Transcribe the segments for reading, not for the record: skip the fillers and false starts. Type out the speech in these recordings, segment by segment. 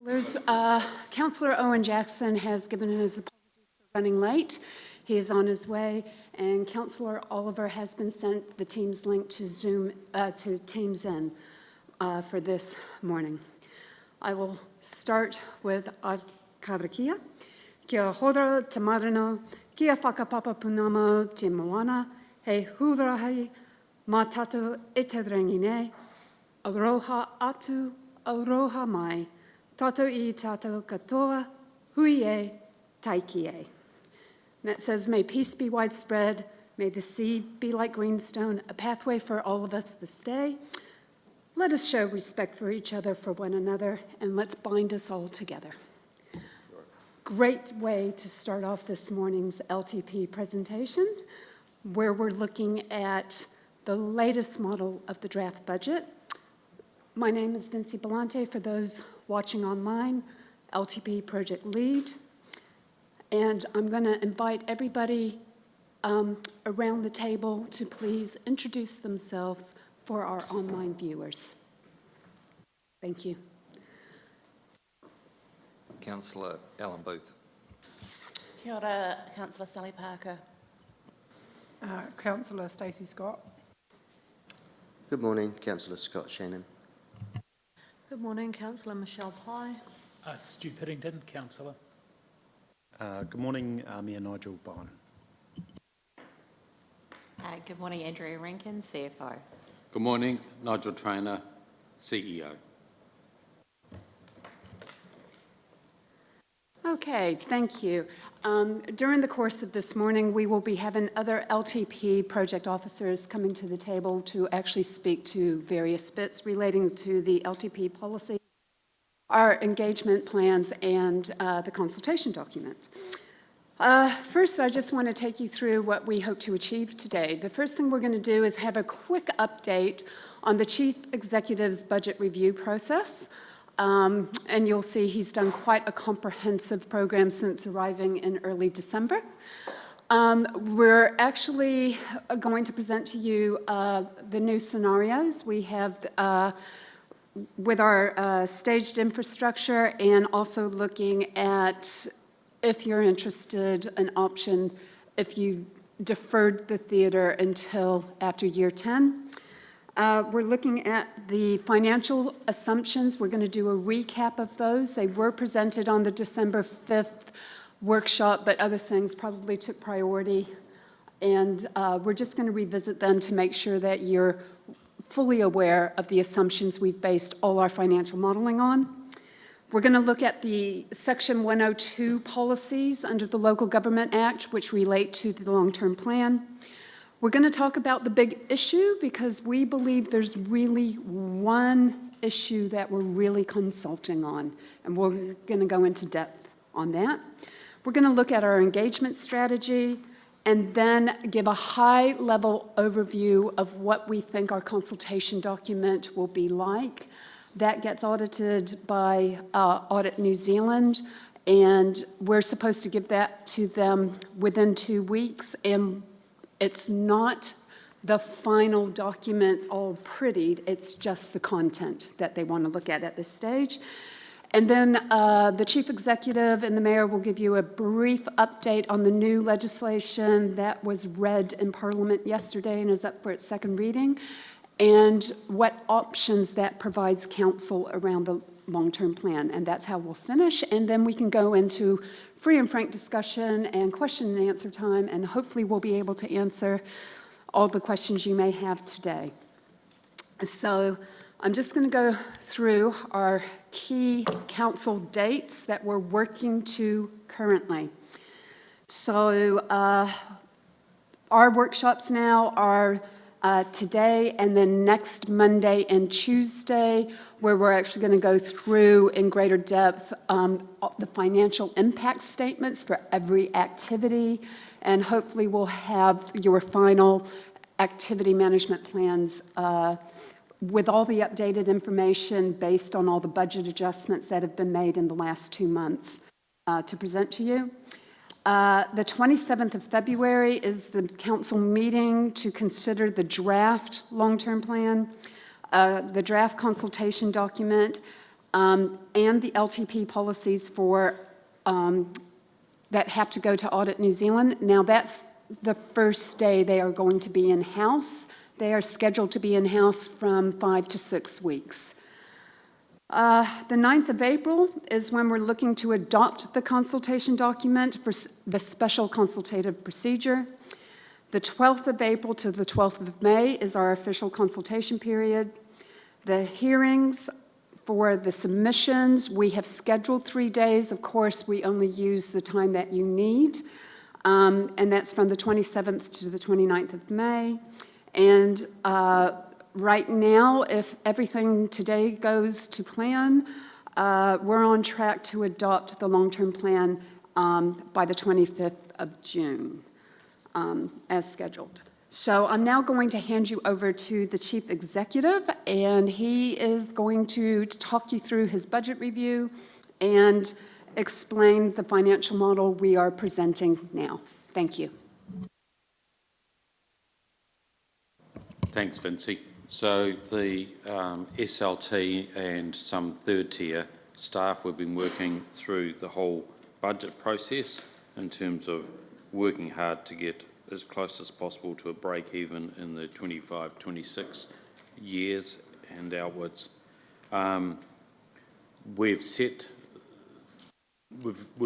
Councillor Owen Jackson has given his apologies for running late. He is on his way, and Councillor Oliver has been sent the Teams link to Zoom to Teams in for this morning. I will start with Karakia. Kia hora te marino, kia whakapapa punama te moana, he hurahi, mā tātou e te rangi nei, aroha atu, aroha mai, tātou I tātou katoa, hui e, taiki e. And that says, may peace be widespread, may the sea be like greenstone, a pathway for all of us this day. Let us show respect for each other, for one another, and let's bind us all together. Great way to start off this morning's LTP presentation, where we're looking at the latest model of the draft budget. My name is Vinci Belante, for those watching online, LTP project lead. And I'm going to invite everybody around the table to please introduce themselves for our online viewers. Thank you. Councillor Alan Booth. Kia ora, Councillor Sally Parker. Councillor Stacey Scott. Good morning, Councillor Scott Shannon. Good morning, Councillor Michelle Pye. Stu Piddington, Councillor. Good morning, Mayor Nigel Bowen. Good morning, Andrea Rankin, CFO. Good morning, Nigel Trainer, CEO. Okay, thank you. During the course of this morning, we will be having other LTP project officers coming to the table to actually speak to various bits relating to the LTP policy, our engagement plans, and the consultation document. First, I just want to take you through what we hope to achieve today. The first thing we're going to do is have a quick update on the Chief Executive's budget review process. And you'll see he's done quite a comprehensive program since arriving in early December. We're actually going to present to you the new scenarios we have with our staged infrastructure, and also looking at, if you're interested, an option if you deferred the theater until after year 10. We're looking at the financial assumptions. We're going to do a recap of those. They were presented on the December 5th workshop, but other things probably took priority. And we're just going to revisit them to make sure that you're fully aware of the assumptions we've based all our financial modeling on. We're going to look at the Section 102 policies under the Local Government Act, which relate to the long-term plan. We're going to talk about the big issue, because we believe there's really one issue that we're really consulting on, and we're going to go into depth on that. We're going to look at our engagement strategy, and then give a high-level overview of what we think our consultation document will be like. That gets audited by Audit New Zealand, and we're supposed to give that to them within 2 weeks. And it's not the final document all prettied, it's just the content that they want to look at this stage. And then the Chief Executive and the Mayor will give you a brief update on the new legislation that was read in Parliament yesterday and is up for its second reading, and what options that provides Council around the long-term plan. And that's how we'll finish, and then we can go into free and frank discussion and question and answer time, and hopefully we'll be able to answer all the questions you may have today. So I'm just going to go through our key Council dates that we're working to currently. So our workshops now are today and then next Monday and Tuesday, where we're actually going to go through in greater depth the financial impact statements for every activity, and hopefully we'll have your final activity management plans with all the updated information based on all the budget adjustments that have been made in the last 2 months to present to you. The 27th of February is the Council meeting to consider the draft long-term plan, the draft consultation document, and the LTP policies for, that have to go to Audit New Zealand. Now, that's the first day they are going to be in-house. They are scheduled to be in-house from 5 to 6 weeks. The 9th of April is when we're looking to adopt the consultation document for the special consultative procedure. The 12th of April to the 12th of May is our official consultation period. The hearings for the submissions, we have scheduled 3 days. Of course, we only use the time that you need, and that's from the 27th to the 29th of May. And right now, if everything today goes to plan, we're on track to adopt the long-term plan by the 25th of June, as scheduled. So I'm now going to hand you over to the Chief Executive, and he is going to talk you through his budget review and explain the financial model we are presenting now. Thank you. Thanks, Vincy. So the SLT and some third-tier staff, we've been working through the whole budget process in terms of working hard to get as close as possible to a break-even in the 25-26 years and outwards. We've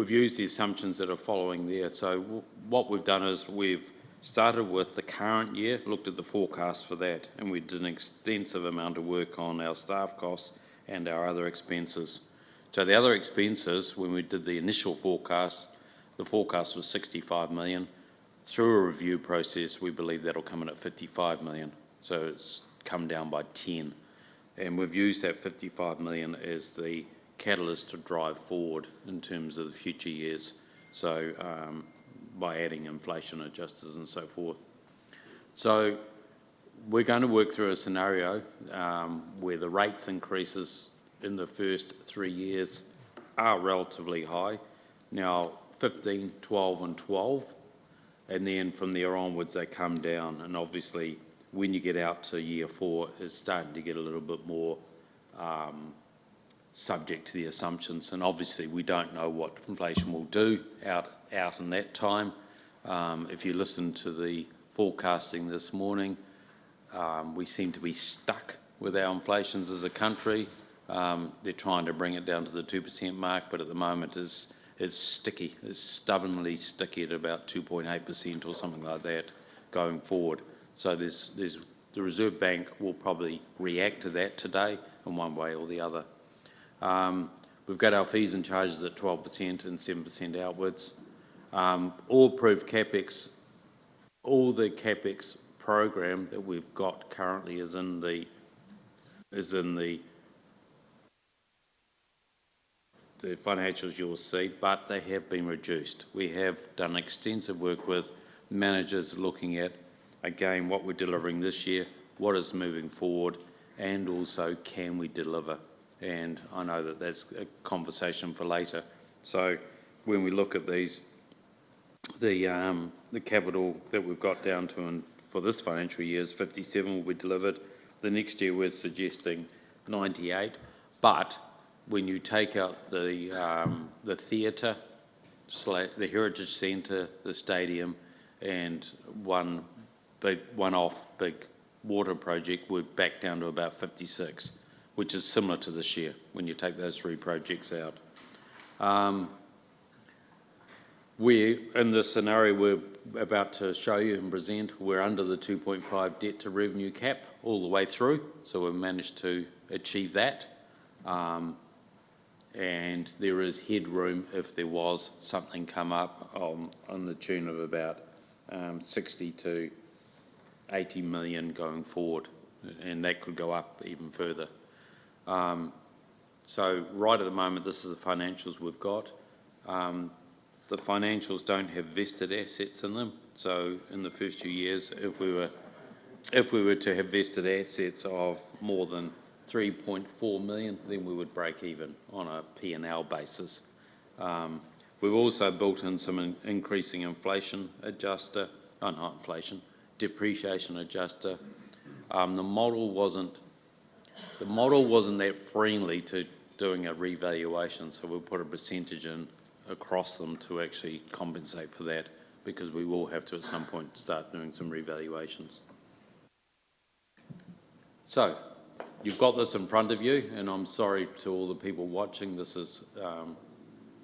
used the assumptions that are following there. So what we've done is we've started with the current year, looked at the forecast for that, and we did an extensive amount of work on our staff costs and our other expenses. So the other expenses, when we did the initial forecast, the forecast was 65 million. Through a review process, we believe that'll come in at 55 million. So it's come down by 10. And we've used that 55 million as the catalyst to drive forward in terms of the future years. So by adding inflation adjusters and so forth. So we're going to work through a scenario where the rates increases in the first 3 years are relatively high. Now, 15, 12 and 12. And then from there onwards, they come down. And obviously, when you get out to year 4, it's starting to get a little bit more subject to the assumptions. And obviously, we don't know what inflation will do out in that time. If you listen to the forecasting this morning, we seem to be stuck with our inflations as a country. They're trying to bring it down to the 2% mark, but at the moment it's sticky. It's stubbornly sticky at about 2.8% or something like that going forward. So there's the Reserve Bank will probably react to that today in one way or the other. We've got our fees and charges at 12% and 7% outwards. All approved CapEx, all the CapEx program that we've got currently is in the financials you'll see, but they have been reduced. We have done extensive work with managers looking at, again, what we're delivering this year, what is moving forward, and also can we deliver? And I know that that's a conversation for later. So when we look at these, the capital that we've got down to and for this financial year is 57 will be delivered. The next year we're suggesting 98, but when you take out the theatre, the Heritage Centre, the stadium, and one-off big water project, we're back down to about 56, which is similar to this year when you take those 3 projects out. In the scenario we're about to show you and present, we're under the 2.5 debt to revenue cap all the way through, so we've managed to achieve that. And there is headroom if there was something come up on the tune of about 60 to 80 million going forward, and that could go up even further. So right at the moment, this is the financials we've got. The financials don't have vested assets in them, so in the first few years, if we were to have vested assets of more than 3.4 million, then we would break even on a P&L basis. We've also built in some increasing inflation adjuster, not inflation, depreciation adjuster. The model wasn't that friendly to doing a revaluation, so we'll put a percentage in across them to actually compensate for that, because we will have to at some point start doing some revaluations. So, you've got this in front of you, and I'm sorry to all the people watching, this is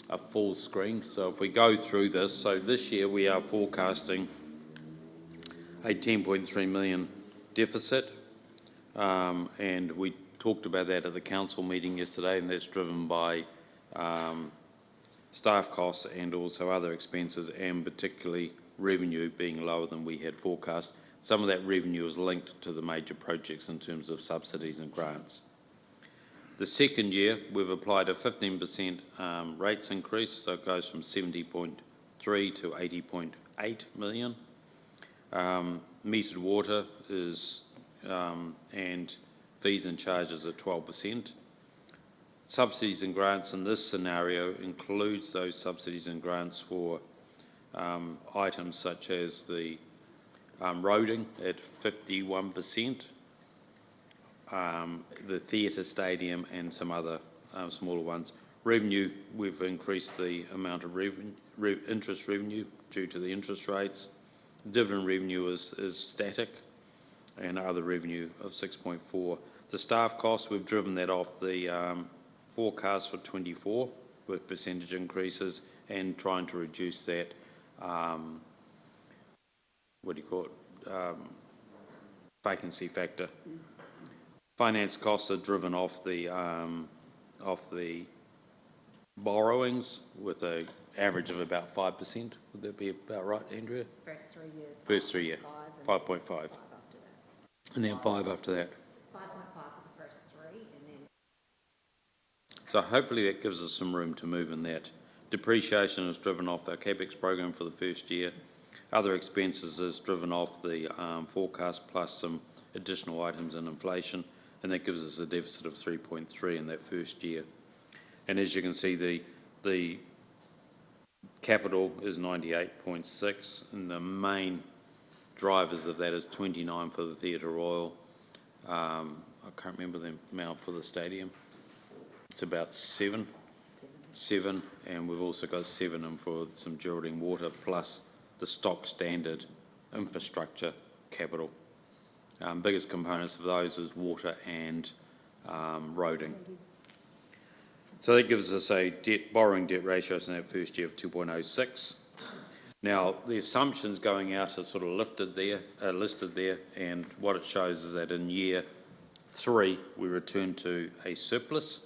a full screen. So if we go through this, so this year we are forecasting a 10.3 million deficit, and we talked about that at the council meeting yesterday, and that's driven by staff costs and also other expenses, and particularly revenue being lower than we had forecast. Some of that revenue is linked to the major projects in terms of subsidies and grants. The second year, we've applied a 15% rates increase, so it goes from 70.3 to 80.8 million. Metered water is, and fees and charges at 12%. Subsidies and grants in this scenario includes those subsidies and grants for items such as the roading at 51%, the theatre stadium and some other smaller ones. Revenue, we've increased the amount of interest revenue due to the interest rates. Dividend revenue is static, and other revenue of 6.4. The staff costs, we've driven that off the forecast for 24 with percentage increases and trying to reduce that, vacancy factor. Finance costs are driven off the borrowings with an average of about 5%. Would that be about right, Andrea? First 3 years. First 3 years, 5.5. After that. And then 5 after that. 5.5 for the first 3, and then So hopefully that gives us some room to move in that. Depreciation is driven off our CapEx program for the first year. Other expenses is driven off the forecast plus some additional items in inflation, and that gives us a deficit of 3.3 in that first year. And as you can see, the capital is 98.6, and the main drivers of that is 29 for the Theatre Royal. I can't remember the amount for the stadium. It's about 7, and we've also got 7 in for some Geraldine Water, plus the stock standard infrastructure capital. Biggest components of those is water and roading. So that gives us a borrowing debt ratio in that first year of 2.06. Now, the assumptions going out are sort of listed there, and what it shows is that in year 3, we return to a surplus,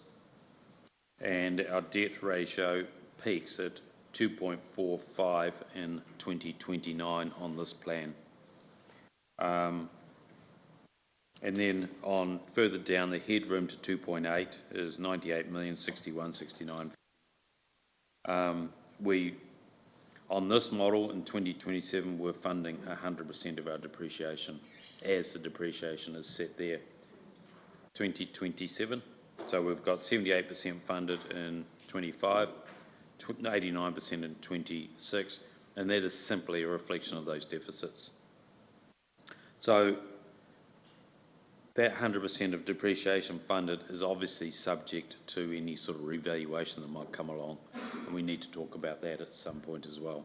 and our debt ratio peaks at 2.45 in 2029 on this plan. And then on further down, the headroom to 2.8 is 98,061,069. On this model in 2027, we're funding 100% of our depreciation as the depreciation is set there. 2027, so we've got 78% funded in 25, 89% in 26, and that is simply a reflection of those deficits. So that 100% of depreciation funded is obviously subject to any sort of revaluation that might come along, and we need to talk about that at some point as well.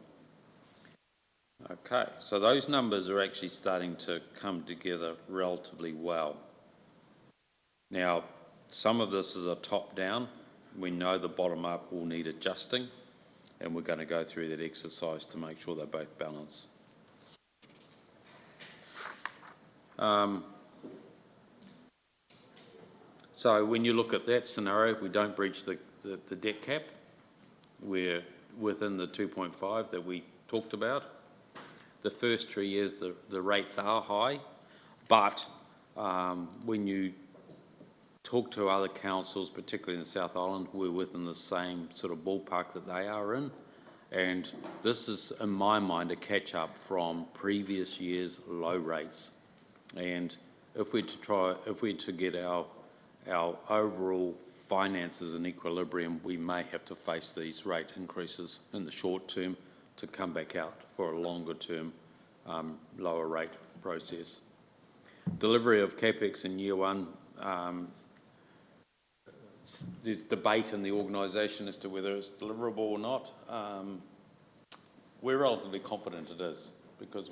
Okay, so those numbers are actually starting to come together relatively well. Now, some of this is a top-down. We know the bottom-up will need adjusting, and we're going to go through that exercise to make sure they're both balanced. So when you look at that scenario, we don't breach the debt cap. We're within the 2.5 that we talked about. The first 3 years, the rates are high, but when you talk to other councils, particularly in the South Island, we're within the same sort of ballpark that they are in. And this is, in my mind, a catch-up from previous years' low rates. And if we're to get our overall finances in equilibrium, we may have to face these rate increases in the short term to come back out for a longer term lower rate process. Delivery of CapEx in year 1, there's debate in the organisation as to whether it's deliverable or not. We're relatively confident it is, because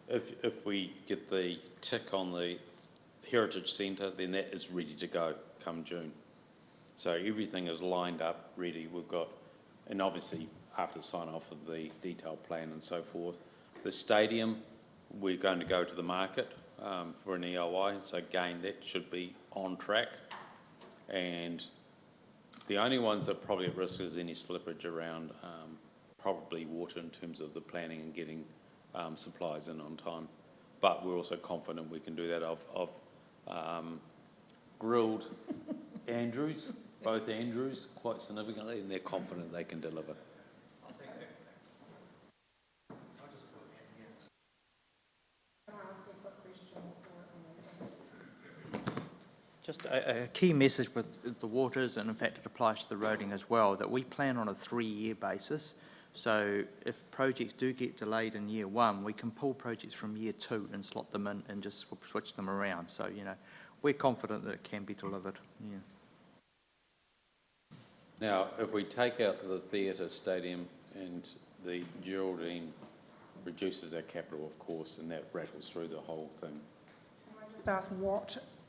if we get the tick on the Heritage Centre, then that is ready to go come June. So everything is lined up, ready. We've got, and obviously after sign off of the detailed plan and so forth. The stadium, we're going to go to the market for an EOI, so again, that should be on track. And the only ones that are probably at risk is any slippage around probably water in terms of the planning and getting supplies in on time. But we're also confident we can do that. I've grilled Andrews, both Andrews, quite significantly, and they're confident they can deliver. Just a key message with the waters, and in fact it applies to the roading as well, that we plan on a 3-year basis. So if projects do get delayed in year 1, we can pull projects from year 2 and slot them in and just switch them around. So, you know, we're confident that it can be delivered. Yeah. Now, if we take out the theatre, stadium and the Geraldine, reduces our capital, of course, and that rattles through the whole thing. Just ask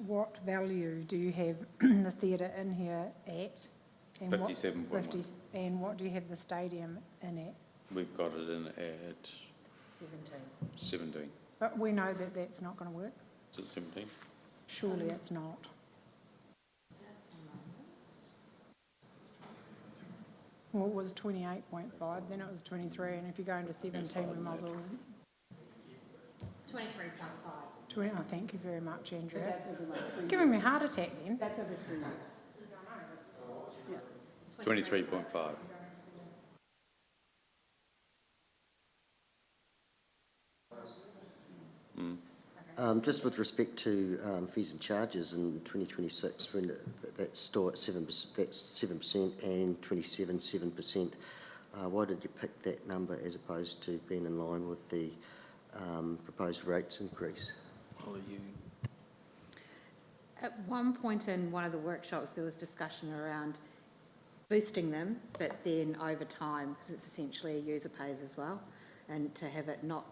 what value do you have the theatre in here at? And 57.1. And what do you have the stadium in at? We've got it in at 17. But we know that that's not going to work. Is it 17? Surely it's not. Well, it was 28.5, then it was 23, and if you go into 17, we might as well. 23.5. 20, oh, thank you very much, Andrea. But that's over like 3 Giving me a years. heart attack then. That's over 3 years. 23.5. Just with respect to fees and charges in 2026, when that's still at 7%, that's 7% and 7%. Why did you pick that number as opposed to being in line with the proposed rates increase? At one point in one of the workshops, there was discussion around boosting them, but then over time, because it's essentially a user pays as well, and to have it not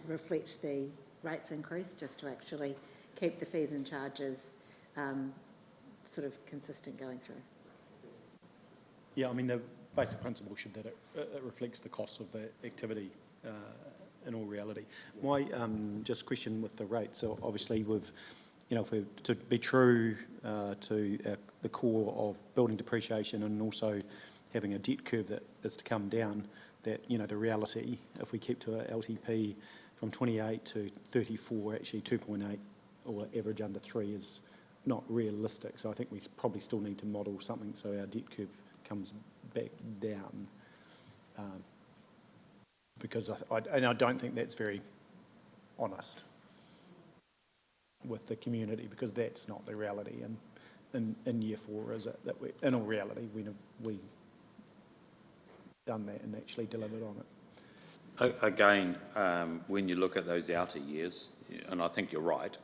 reflect the rates increase, just to actually keep the fees and charges sort of consistent going through. Yeah, I mean, the basic principle should that it reflects the cost of the activity in all reality. My just question with the rates, so obviously we've, you know, if we're to be true to the core of building depreciation and also having a debt curve that is to come down, that, you know, the reality, if we keep to a LTP from 28 to 34, actually 2.8 or average under 3 is not realistic. So I think we probably still need to model something so our debt curve comes back down. Because I don't think that's very honest with the community, because that's not the reality. And in year 4, is it that we, in all reality, we done that and actually delivered on it. Again, when you look at those outer years, and I think you're right,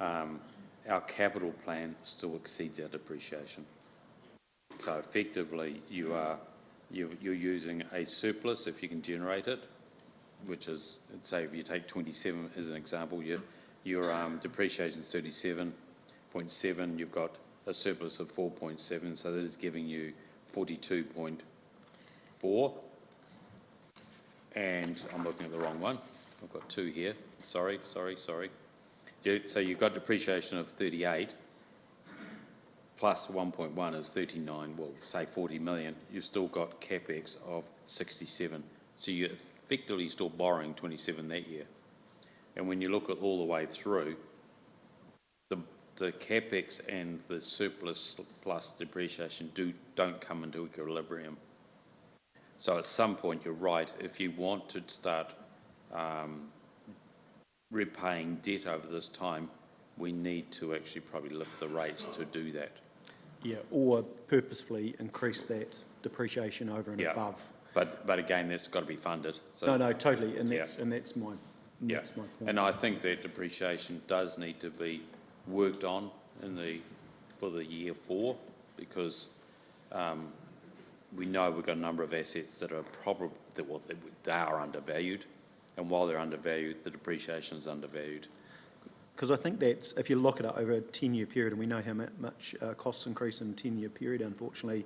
our capital plan still exceeds our depreciation. So effectively, you're using a surplus if you can generate it, which is, say, if you take 27 as an example, your depreciation is 37.7. You've got a surplus of 4.7, so that is giving you 42.4. And I'm looking at the wrong one. I've got 2 here. Sorry. So you've got depreciation of 38 plus 1.1 is 39, well, say 40 million. You've still got capex of 67. So you're effectively still borrowing 27 that year. And when you look at all the way through, the capex and the surplus plus depreciation don't come into equilibrium. So at some point, you're right, if you want to start repaying debt over this time, we need to actually probably lift the rates to do that. Yeah, or purposefully increase that depreciation over and above. But again, that's got to be funded. So No, totally, and that's my point. And I think that depreciation does need to be worked on in the for the year 4, because we know we've got a number of assets that are probably, they are undervalued, and while they're undervalued, the depreciation is undervalued. Because I think that's, if you look at it over a 10-year period, and we know how much costs increase in a 10-year period, unfortunately,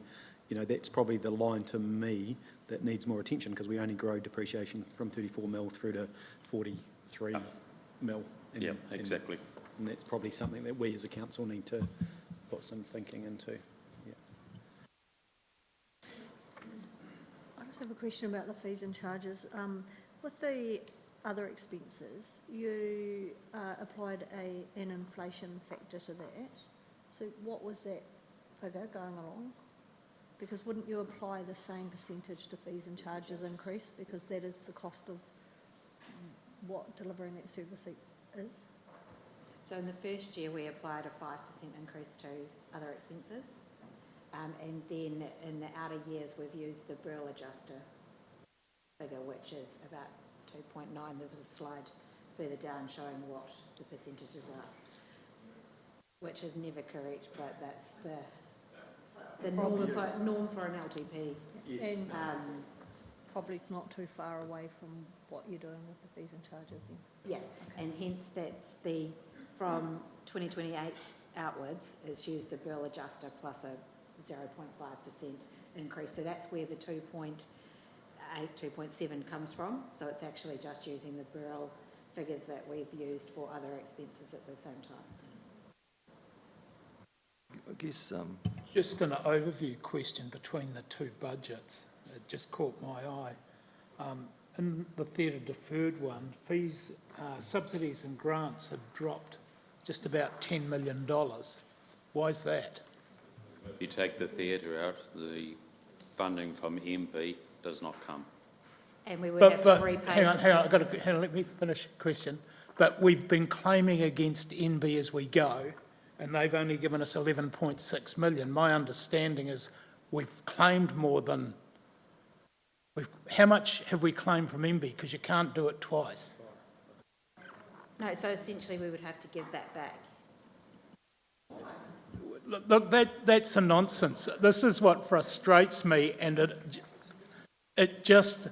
you know, that's probably the line to me that needs more attention, because we only grow depreciation from 34 mil through to 43 mil. And- Yeah, exactly. And that's probably something that we as a council need to put some thinking into. Yeah. I just have a question about the fees and charges. With the other expenses, you applied an inflation factor to that. So what was that figure going along? Because wouldn't you apply the same percentage to fees and charges increase, because that is the cost of what delivering that service is? So in the first year, we applied a 5% increase to other expenses. And then in the outer years, we've used the Burl adjuster figure, which is about 2.9. There was a slide further down showing what the percentages are, which is never correct, but that's the norm for an LTP. Yes. And probably not too far away from what you're doing with the fees and charges then. Yeah, and hence that's from 2028 outwards, it's used the Burl adjuster plus a 0.5% increase. So that's where the 2.8, 2.7 comes from. So it's actually just using the Burl figures that we've used for other expenses at the same time. I guess, Just an overview question between the two budgets. It just caught my eye. In the theatre deferred one, fees, subsidies and grants have dropped just about $10 million. Why is that? If you take the theatre out, the funding from MP does not come. And we would have to repay. Hang on, let me finish the question. But we've been claiming against NB as we go, and they've only given us 11.6 million. My understanding is we've claimed more than... how much have we claimed from NB? Because you can't do it twice. No, so essentially we would have to give that back. Look, that's a nonsense. This is what frustrates me, and it just...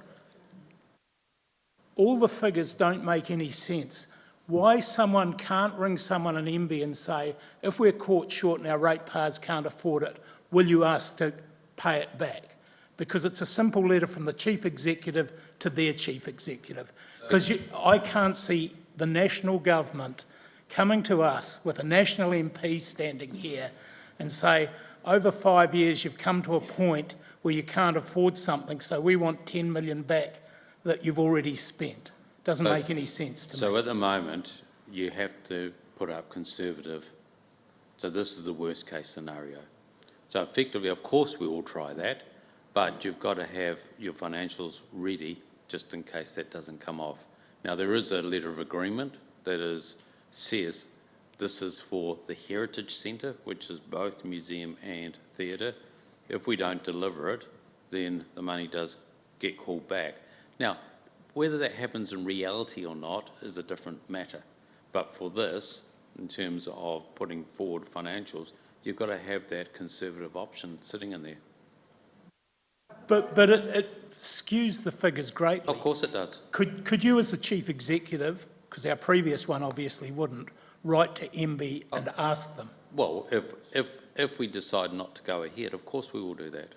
all the figures don't make any sense. Why someone can't ring someone in MB and say, if we're caught short and our ratepayers can't afford it, will you ask to pay it back? Because it's a simple letter from the chief executive to their chief executive. Because I can't see the national government coming to us with a national MP standing here and say, over 5 years you've come to a point where you can't afford something, so we want 10 million back that you've already spent. Doesn't make any sense to me. So at the moment, you have to put up conservative. So this is the worst case scenario. So effectively, of course, we will try that, but you've got to have your financials ready just in case that doesn't come off. Now, there is a letter of agreement that says this is for the Heritage Centre, which is both museum and theatre. If we don't deliver it, then the money does get called back. Now, whether that happens in reality or not is a different matter. But for this, in terms of putting forward financials, you've got to have that conservative option sitting in there. But it skews the figures greatly. Of course it does. Could you, as the chief executive, because our previous one obviously wouldn't, write to MB and ask them? Well, if we decide not to go ahead, of course we will do that.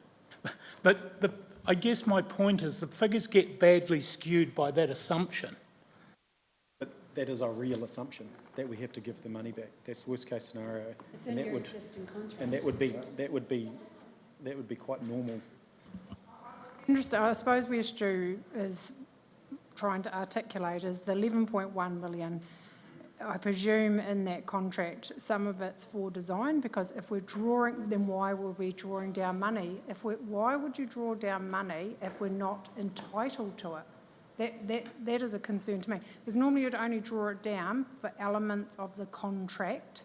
But I guess my point is the figures get badly skewed by that assumption. But that is our real assumption, that we have to give the money back. That's worst case scenario. It's and in that your would, existing contract. and that would be quite normal. Interesting. I suppose where Stu is trying to articulate is the 11.1 million. I presume in that contract, some of it's for design, because if we're drawing, then why were we drawing down money? Why would you draw down money if we're not entitled to it? That is a concern to me. Because normally you'd only draw it down for elements of the contract.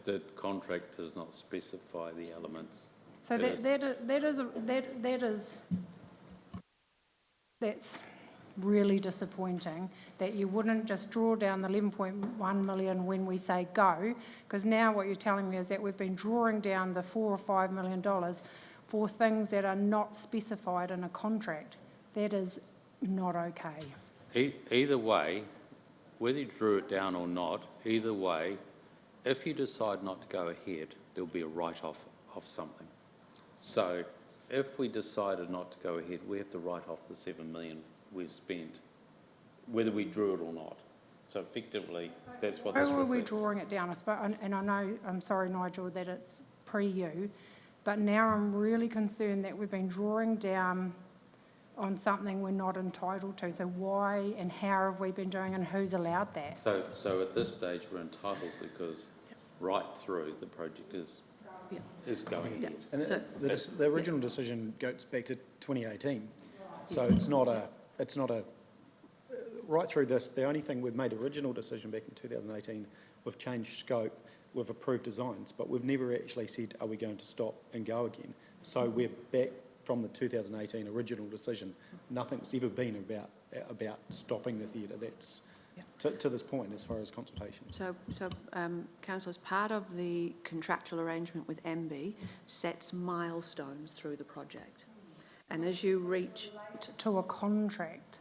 The contract does not specify the elements. So that's really disappointing, that you wouldn't just draw down the 11.1 million when we say go, because now what you're telling me is that we've been drawing down the $4 or $5 million for things that are not specified in a contract. That is not okay. Either way, whether you drew it down or not, either way, if you decide not to go ahead, there'll be a write-off of something. So if we decided not to go ahead, we have to write off the 7 million we've spent, whether we drew it or not. So effectively, that's what this Why were we reflects. drawing it down? And I know, I'm sorry, Nigel, that it's pre-you, but now I'm really concerned that we've been drawing down on something we're not entitled to. So why and how have we been doing, and who's allowed that? So at this stage, we're entitled because right through, the project is going ahead. And So- the original decision goes back to 2018, so it's not a, right through this, the only thing, we've made original decision back in 2018, we've changed scope, we've approved designs, but we've never actually said, are we going to stop and go again? So we're back from the 2018 original decision. Nothing's ever been about stopping the theatre. That's to this point as far as consultation. So, Councillor, as part of the contractual arrangement with MB, sets milestones through the project. And as you reach... To a contract.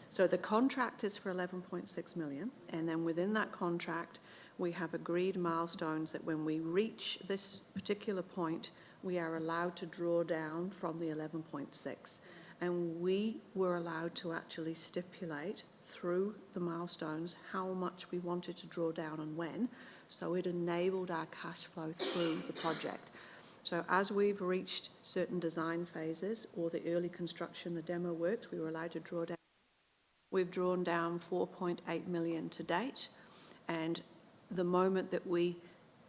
So the contract is for 11.6 million, and then within that contract, we have agreed milestones that when we reach this particular point, we are allowed to draw down from the 11.6. And we were allowed to actually stipulate through the milestones how much we wanted to draw down and when, so it enabled our cash flow through the project. So as we've reached certain design phases or the early construction, the demo works, we were allowed to draw down. We've drawn down 4.8 million to date, and the moment that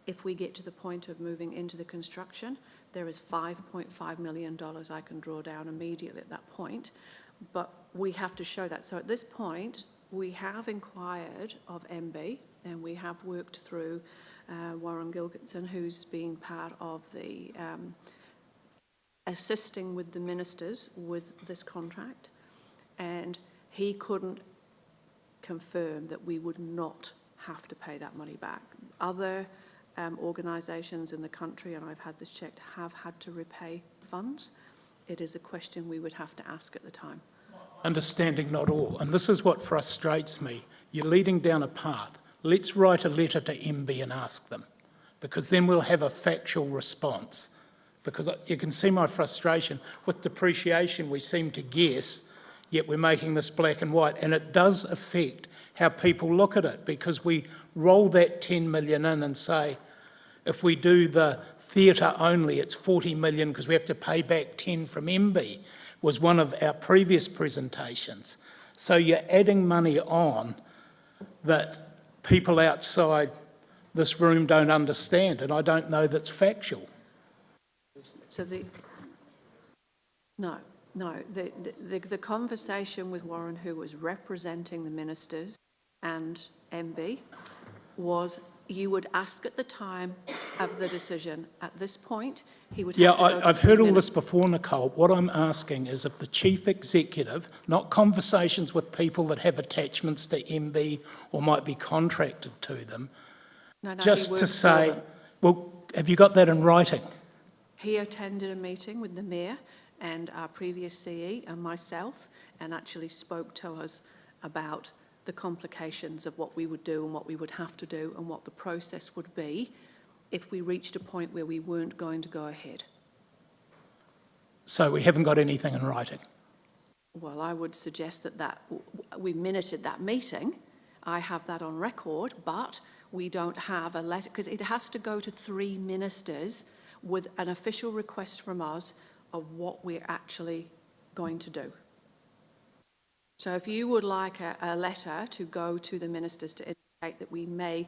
if we get to the point of moving into the construction, there is $5.5 million I can draw down immediately at that point, but we have to show that. So at this point, we have inquired of MB, and we have worked through Warren Gilgitson, who's been part of the assisting with the ministers with this contract, and he couldn't confirm that we would not have to pay that money back. Other organisations in the country, and I've had this checked, have had to repay funds. It is a question we would have to ask at the time. Understanding not all, and this is what frustrates me. You're leading down a path. Let's write a letter to MB and ask them, because then we'll have a factual response. Because you can see my frustration. With depreciation, we seem to guess, yet we're making this black and white, and it does affect how people look at it, because we roll that 10 million in and say, if we do the theatre only, it's 40 million because we have to pay back 10 from MB, was one of our previous presentations. So you're adding money on that people outside this room don't understand, and I don't know that's factual. So the conversation with Warren, who was representing the ministers and MB, was you would ask at the time of the decision. At this point, he would have to go to I've heard all 3 this before, Nicole. What I'm asking is if the chief executive, not conversations with people that have attachments to MB or might be contracted to them, No, just he to works for say, them. well, have you got that in writing? He attended a meeting with the Mayor and our previous CE and myself, and actually spoke to us about the complications of what we would do and what we would have to do and what the process would be if we reached a point where we weren't going to go ahead. So we haven't got anything in writing. Well, I would suggest that we minuted that meeting. I have that on record, but we don't have a letter, because it has to go to 3 ministers with an official request from us of what we're actually going to do. So if you would like a letter to go to the ministers to indicate that we may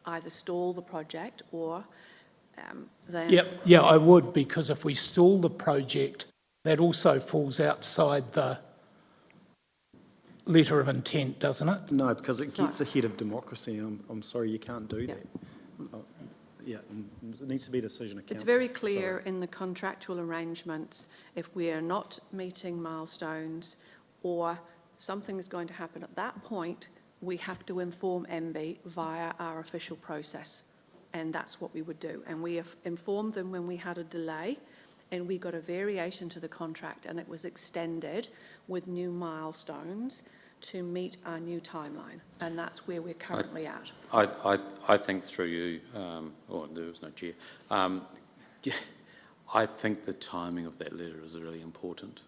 either stall the project or then... Yeah, I would, because if we stall the project, that also falls outside the letter of intent, doesn't it? No, because it gets ahead of democracy. I'm sorry, you can't do that. And it needs to be a decision of council. It's very clear in the contractual arrangements, if we are not meeting milestones or something is going to happen at that point, we have to inform MB via our official process. And that's what we would do. And we have informed them when we had a delay, and we got a variation to the contract, and it was extended with new milestones to meet our new timeline. And that's where we're currently at. I think through you, or there was no chair, I think the timing of that letter is really important.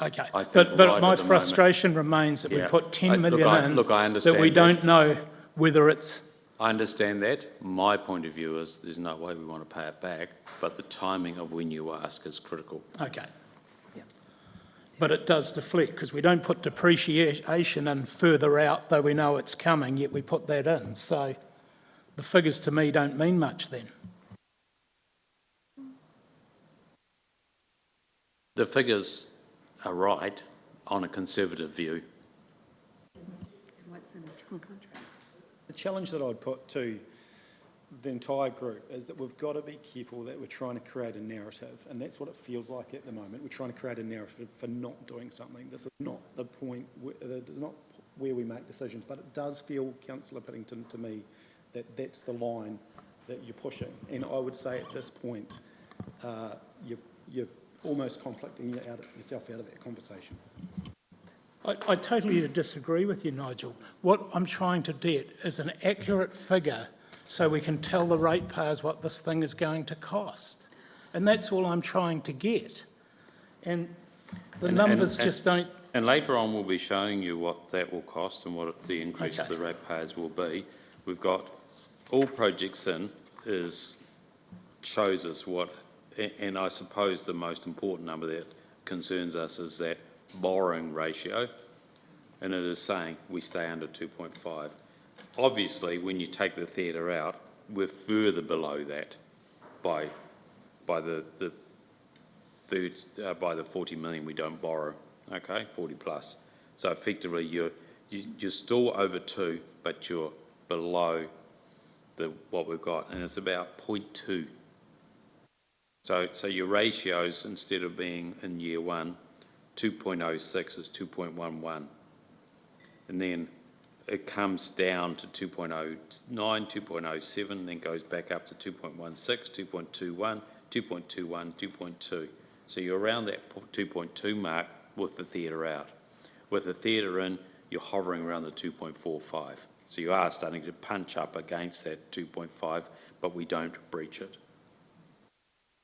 Okay, I think but right my at the moment- frustration remains that we Yeah. put 10 million in, Look, I understand that we that. don't know whether it's, I understand that. My point of view is there's no way we want to pay it back, but the timing of when you ask is critical. okay. Yeah. But it does deflect, because we don't put depreciation in further out, though we know it's coming, yet we put that in. So the figures to me don't mean much then. The figures are right on a conservative view. What's in the contract? The challenge that I'd put to the entire group is that we've got to be careful that we're trying to create a narrative, and that's what it feels like at the moment. We're trying to create a narrative for not doing something. This is not the point, it is not where we make decisions, but it does feel, Councillor Piddington, to me, that that's the line that you're pushing. And I would say at this point, you're almost conflicting yourself out of that conversation. I totally disagree with you, Nigel. What I'm trying to get is an accurate figure so we can tell the ratepayers what this thing is going to cost. And that's all I'm trying to get. And the numbers just don't... And later on, we'll be showing you what that will cost and what the increase Okay. of the ratepayers will be. We've got all projects in shows us what, and I suppose the most important number that concerns us is that borrowing ratio, and it is saying we stay under 2.5. Obviously, when you take the theatre out, we're further below that by the 40 million we don't borrow. Okay, 40 plus. So effectively, you're still over 2, but you're below what we've got, and it's about 0.2. So your ratios, instead of being in year 1, 2.06 is 2.11. And then it comes down to 2.09, 2.07, then goes back up to 2.16, 2.21, 2.21, 2.2. So you're around that 2.2 mark with the theatre out. With the theatre in, you're hovering around the 2.45. So you are starting to punch up against that 2.5, but we don't breach it.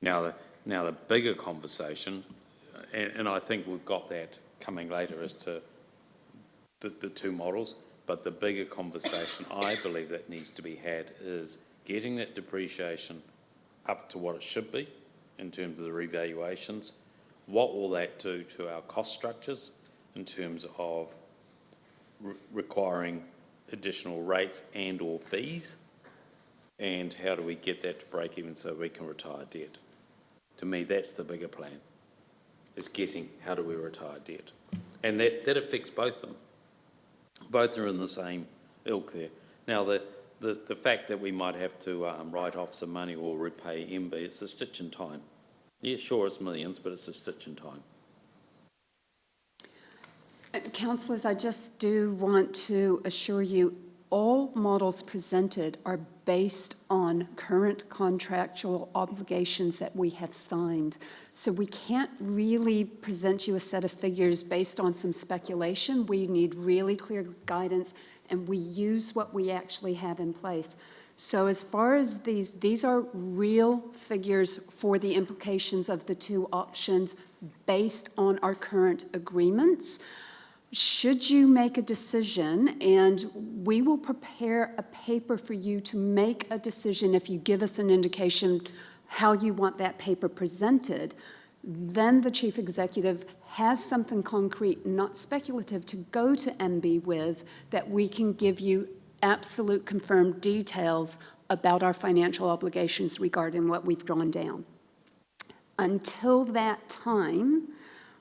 Now the bigger conversation, and I think we've got that coming later as to the two models, but the bigger conversation I believe that needs to be had is getting that depreciation up to what it should be in terms of the revaluations. What will that do to our cost structures in terms of requiring additional rates and or fees? And how do we get that to break even so we can retire debt? To me, that's the bigger plan, is getting how do we retire debt? And that affects both of them. Both are in the same ilk there. Now, the fact that we might have to write off some money or repay MB, it's a stitch in time. Yeah, sure, it's millions, but it's a stitch in time. Councillors, I just do want to assure you, all models presented are based on current contractual obligations that we have signed. So we can't really present you a set of figures based on some speculation. We need really clear guidance, and we use what we actually have in place. So as far as these are real figures for the implications of the two options based on our current agreements. Should you make a decision, and we will prepare a paper for you to make a decision if you give us an indication how you want that paper presented, then the chief executive has something concrete, not speculative, to go to MB with, that we can give you absolute confirmed details about our financial obligations regarding what we've drawn down. Until that time,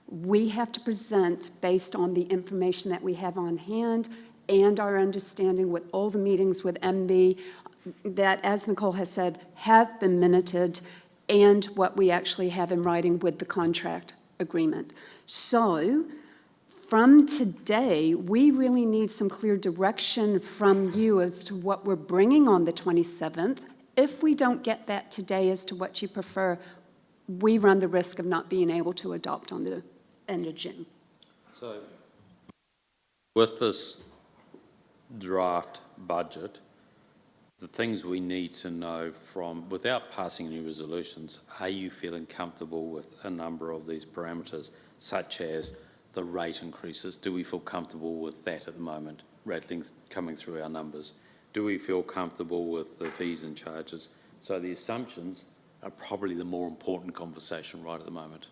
we have to present based on the information that we have on hand and our understanding with all the meetings with MB that, as Nicole has said, have been minuted, and what we actually have in writing with the contract agreement. So, from today, we really need some clear direction from you as to what we're bringing on the 27th. If we don't get that today as to what you prefer, we run the risk of not being able to adopt on the end of June. So with this draft budget, the things we need to know from, without passing any resolutions, are you feeling comfortable with a number of these parameters, such as the rate increases? Do we feel comfortable with that at the moment, coming through our numbers? Do we feel comfortable with the fees and charges? So the assumptions are probably the more important conversation right at the moment.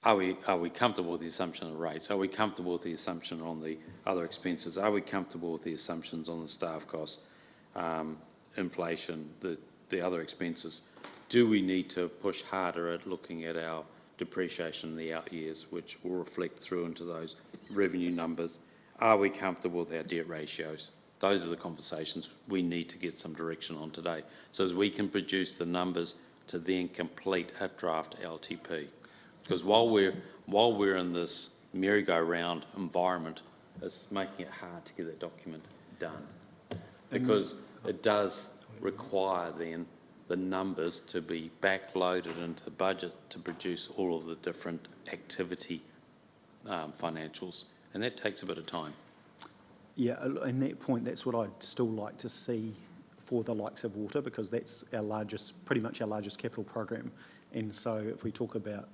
Are we comfortable with the assumption of rates? Are we comfortable with the assumption on the other expenses? Are we comfortable with the assumptions on the staff costs, inflation, the other expenses? Do we need to push harder at looking at our depreciation in the out years, which will reflect through into those revenue numbers? Are we comfortable with our debt ratios? Those are the conversations we need to get some direction on today, so as we can produce the numbers to then complete a draft LTP. Because while we're in this merry-go-round environment, it's making it hard to get that document done. Because it does require then the numbers to be backloaded into the budget to produce all of the different activity financials, and that takes a bit of time. Yeah, and that point, that's what I'd still like to see for the likes of water, because that's our largest, pretty much our largest capital program. And so if we talk about,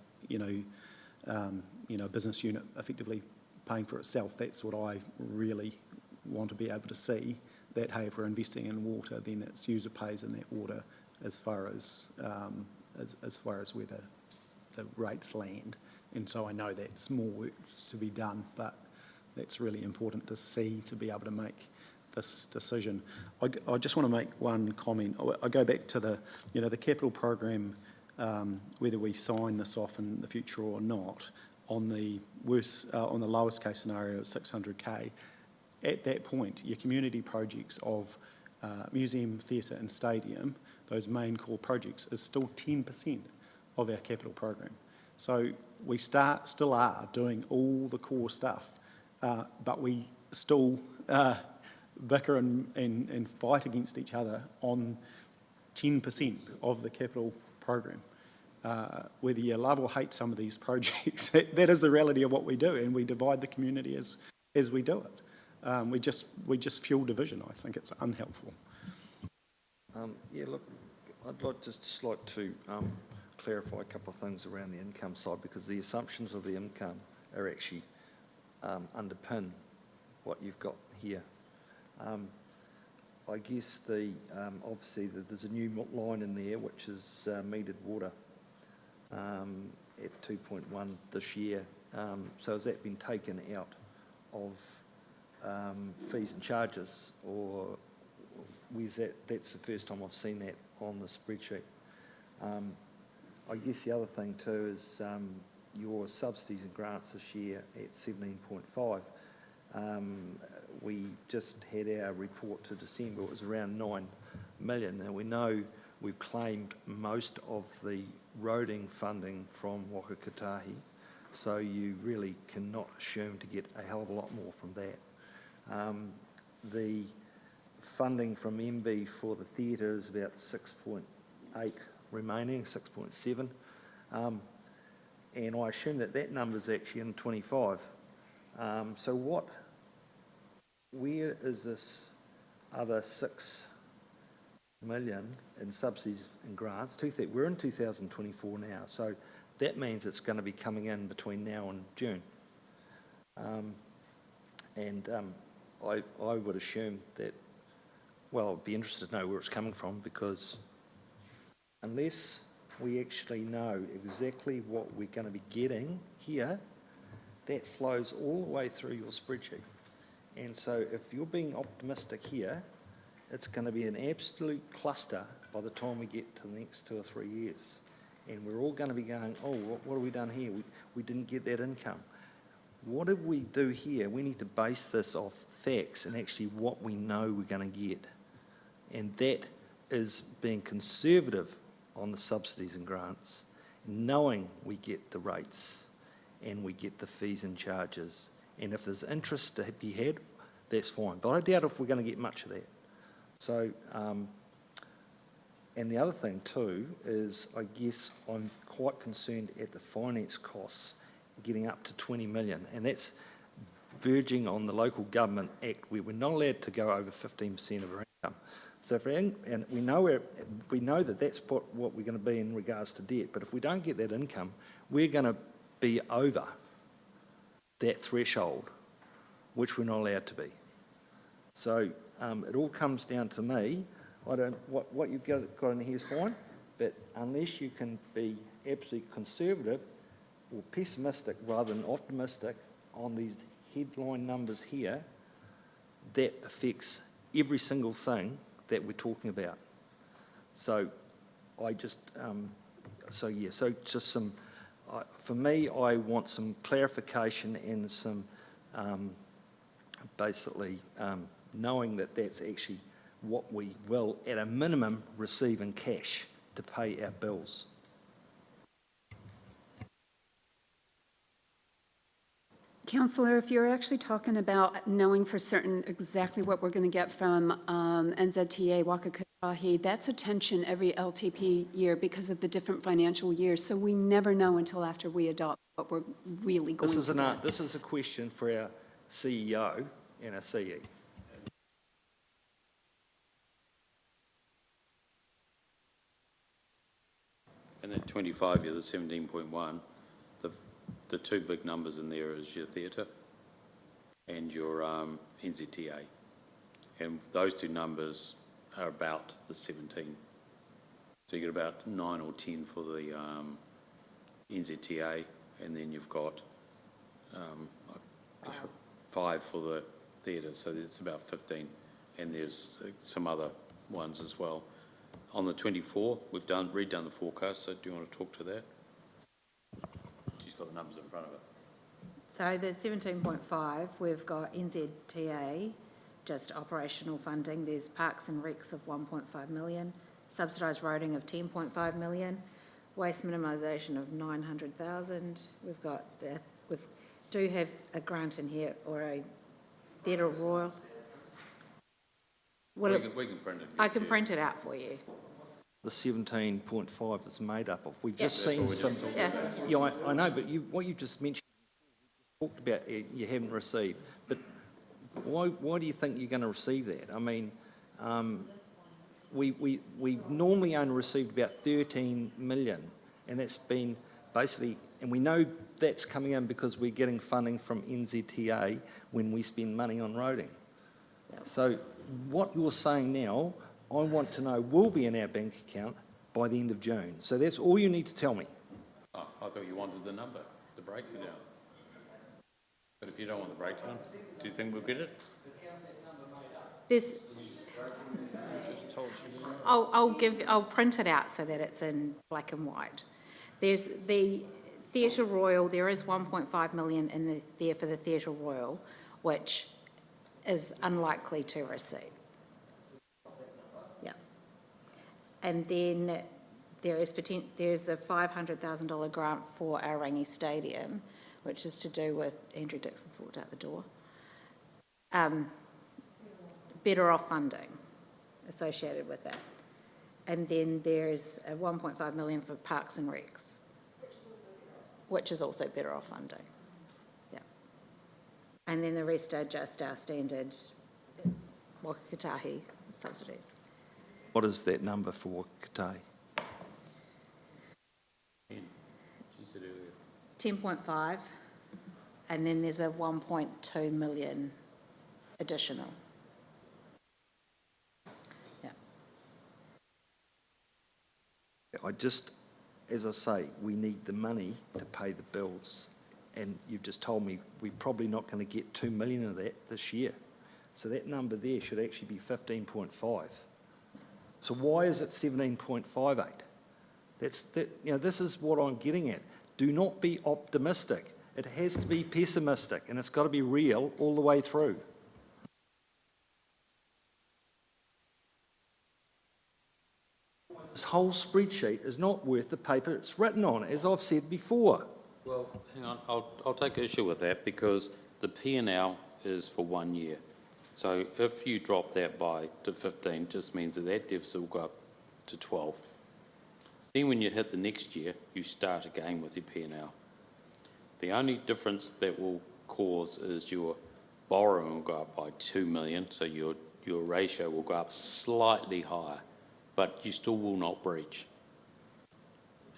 a business unit effectively paying for itself, that's what I really want to be able to see, that, hey, if we're investing in water, then it's user pays in that water as far as where the rates land. And so I know that's more work to be done, but that's really important to see, to be able to make this decision. I just want to make one comment. I go back to the capital program, whether we sign this off in the future or not, on the lowest case scenario of 600K. At that point, your community projects of museum, theatre and stadium, those main core projects, is still 10% of our capital program. So we still are doing all the core stuff, but we still bicker and fight against each other on 10% of the capital program. Whether you love or hate some of these projects, that is the reality of what we do, and we divide the community as we do it. We just fuel division. I think it's unhelpful. Yeah, look, I'd like to clarify a couple of things around the income side, because the assumptions of the income are actually underpin what you've got here. I guess obviously there's a new line in there, which is metered water at 2.1 this year. So has that been taken out of fees and charges, or where's that? That's the first time I've seen that on the spreadsheet. I guess the other thing too is your subsidies and grants this year at 17.5. We just had our report to December, it was around 9 million. Now we know we've claimed most of the roading funding from Waka Kotahi, so you really cannot assume to get a hell of a lot more from that. The funding from MB for the theatre is about 6.8 remaining, 6.7. And I assume that number's actually in 25. So where is this other 6 million in subsidies and grants? We're in 2024 now, so that means it's going to be coming in between now and June. I would assume that, well, I'd be interested to know where it's coming from, because unless we actually know exactly what we're going to be getting here, that flows all the way through your spreadsheet. And so if you're being optimistic here, it's going to be an absolute cluster by the time we get to the next 2 or 3 years. And we're all going to be going, oh, what have we done here? We didn't get that income. What did we do here? We need to base this off facts and actually what we know we're going to get. And that is being conservative on the subsidies and grants, knowing we get the rates and we get the fees and charges And if there's interest to be had, that's fine. But I doubt if we're going to get much of that. So, and the other thing too is, I guess I'm quite concerned at the finance costs getting up to 20 million, and that's verging on the Local Government Act, where we're not allowed to go over 15% of our income. So if and we know that that's what we're going to be in regards to debt, but if we don't get that income, we're going to be over that threshold, which we're not allowed to be. So it all comes down to me. What you've got in here is fine, but unless you can be absolutely conservative or pessimistic rather than optimistic on these headline numbers here, that affects every single thing that we're talking about. So I just, so just some, for me, I want some clarification and some, basically, knowing that that's actually what we will, at a minimum, receive in cash to pay our bills. Councillor, if you're actually talking about knowing for certain exactly what we're going to get from NZTA Waka Kotahi, that's a tension every LTP year because of the different financial years. So we never know until after we adopt what we're really going to get. This is a question for our CEO and our CE. And then 25 year, the 17.1, the two big numbers in there is your theatre and your NZTA. And those two numbers are about the 17. So you get about 9 or 10 for the NZTA, and then you've got 5 for the theatre, so it's about 15. And there's some other ones as well. On the 24, we've redone the forecast, so do you want to talk to that? She's got the numbers in front of her. So the 17.5, we've got NZTA, just operational funding. There's Parks and Recs of 1.5 million, subsidised roading of 10.5 million, waste minimisation of 900,000. We've got we do have a grant in here, or a Theatre Royal. We can print it. I can print it out for you. The 17.5 is made up of. We've just seen some. Yeah. Yeah, I know, but what you just mentioned, talked about, you haven't received. But why do you think you're going to receive that? I mean, we normally only received about 13 million, and that's been basically, and we know that's coming in because we're getting funding from NZTA when we spend money on roading. So what you're saying now, I want to know will be in our bank account by the end of June. So that's all you need to tell me. Oh, I thought you wanted the number, the breakdown. But if you don't want the breakdown, do you think we'll get it? I'll print it out so that it's in black and white. There's the Theatre Royal, there is 1.5 million there for the Theatre Royal, which is unlikely to receive. Yeah. And then there's a $500,000 grant for Aorangi Stadium, which is to do with, Andrew Dixon's walked out the door, better off funding associated with that. And then there's a 1.5 million for Parks and Recs, which is also better off funding. Yeah. And then the rest are just our standard Waka Kotahi subsidies. What is that number for Kotahi? She said earlier. 10.5, and then there's a 1.2 million additional. Yeah. As I say, we need the money to pay the bills. And you've just told me we're probably not going to get 2 million of that this year. So that number there should actually be 15.5. So why is it 17.58? This is what I'm getting at. Do not be optimistic. It has to be pessimistic, and it's got to be real all the way through. This whole spreadsheet is not worth the paper it's written on, as I've said before. Well, hang on, I'll take issue with that because The P&L is for 1 year. So if you drop that to 15, just means that deficit will go up to 12. Then when you hit the next year, you start again with your P&L. The only difference that will cause is your borrowing will go up by 2 million, so your ratio will go up slightly higher, but you still will not breach.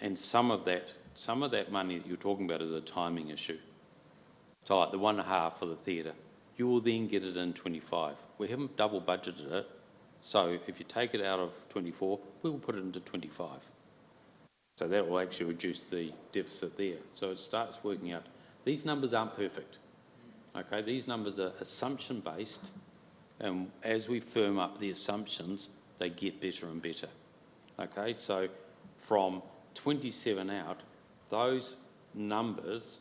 And some of that money that you're talking about is a timing issue. So like the 1.5 for the theatre, you will then get it in 25. We haven't double budgeted it, so if you take it out of 24, we will put it into 25. So that will actually reduce the deficit there. So it starts working out. These numbers aren't perfect, okay? These numbers are assumption-based, and as we firm up the assumptions, they get better and better, okay? So from 27 out, those numbers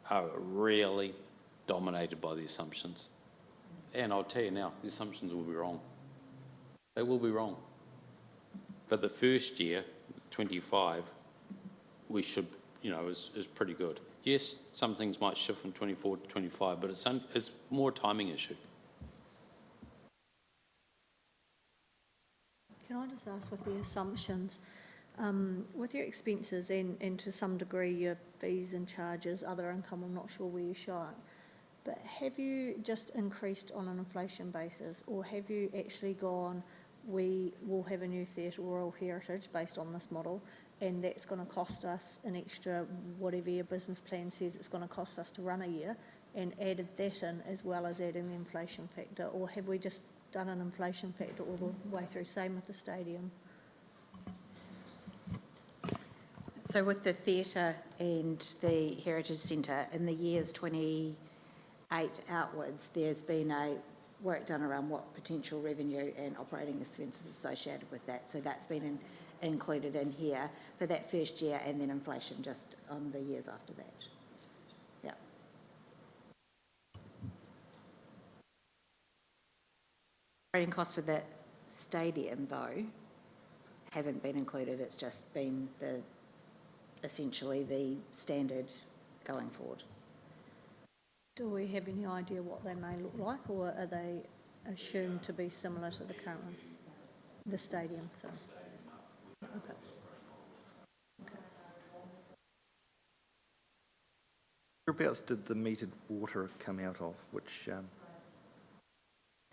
are really dominated by the assumptions. And I'll tell you now, the assumptions will be wrong. They will be wrong. But the first year, 25, we should, is pretty good. Yes, some things might shift from 24 to 25, but it's more a timing issue. Can I just ask with the assumptions, with your expenses and to some degree your fees and charges, other income, I'm not sure where you show it, but have you just increased on an inflation basis, or have you actually gone, we will have a new theatre, Royal Heritage, based on this model, and that's going to cost us an extra, whatever your business plan says it's going to cost us to run a year, and added that in as well as adding the inflation factor? Or have we just done an inflation factor all the way through, same with the stadium? So with the theatre and the Heritage Centre, in the years 28 outwards, there's been a work done around what potential revenue and operating expenses associated with that. So that's been included in here for that first year, and then inflation just on the years after that. Yeah. Operating costs for the stadium, though, haven't been included. It's just been essentially the standard going forward. Do we have any idea what they may look like, or are they assumed to be similar to the current one? The stadium, so. Okay. Whereabouts did the metered water come out of? Which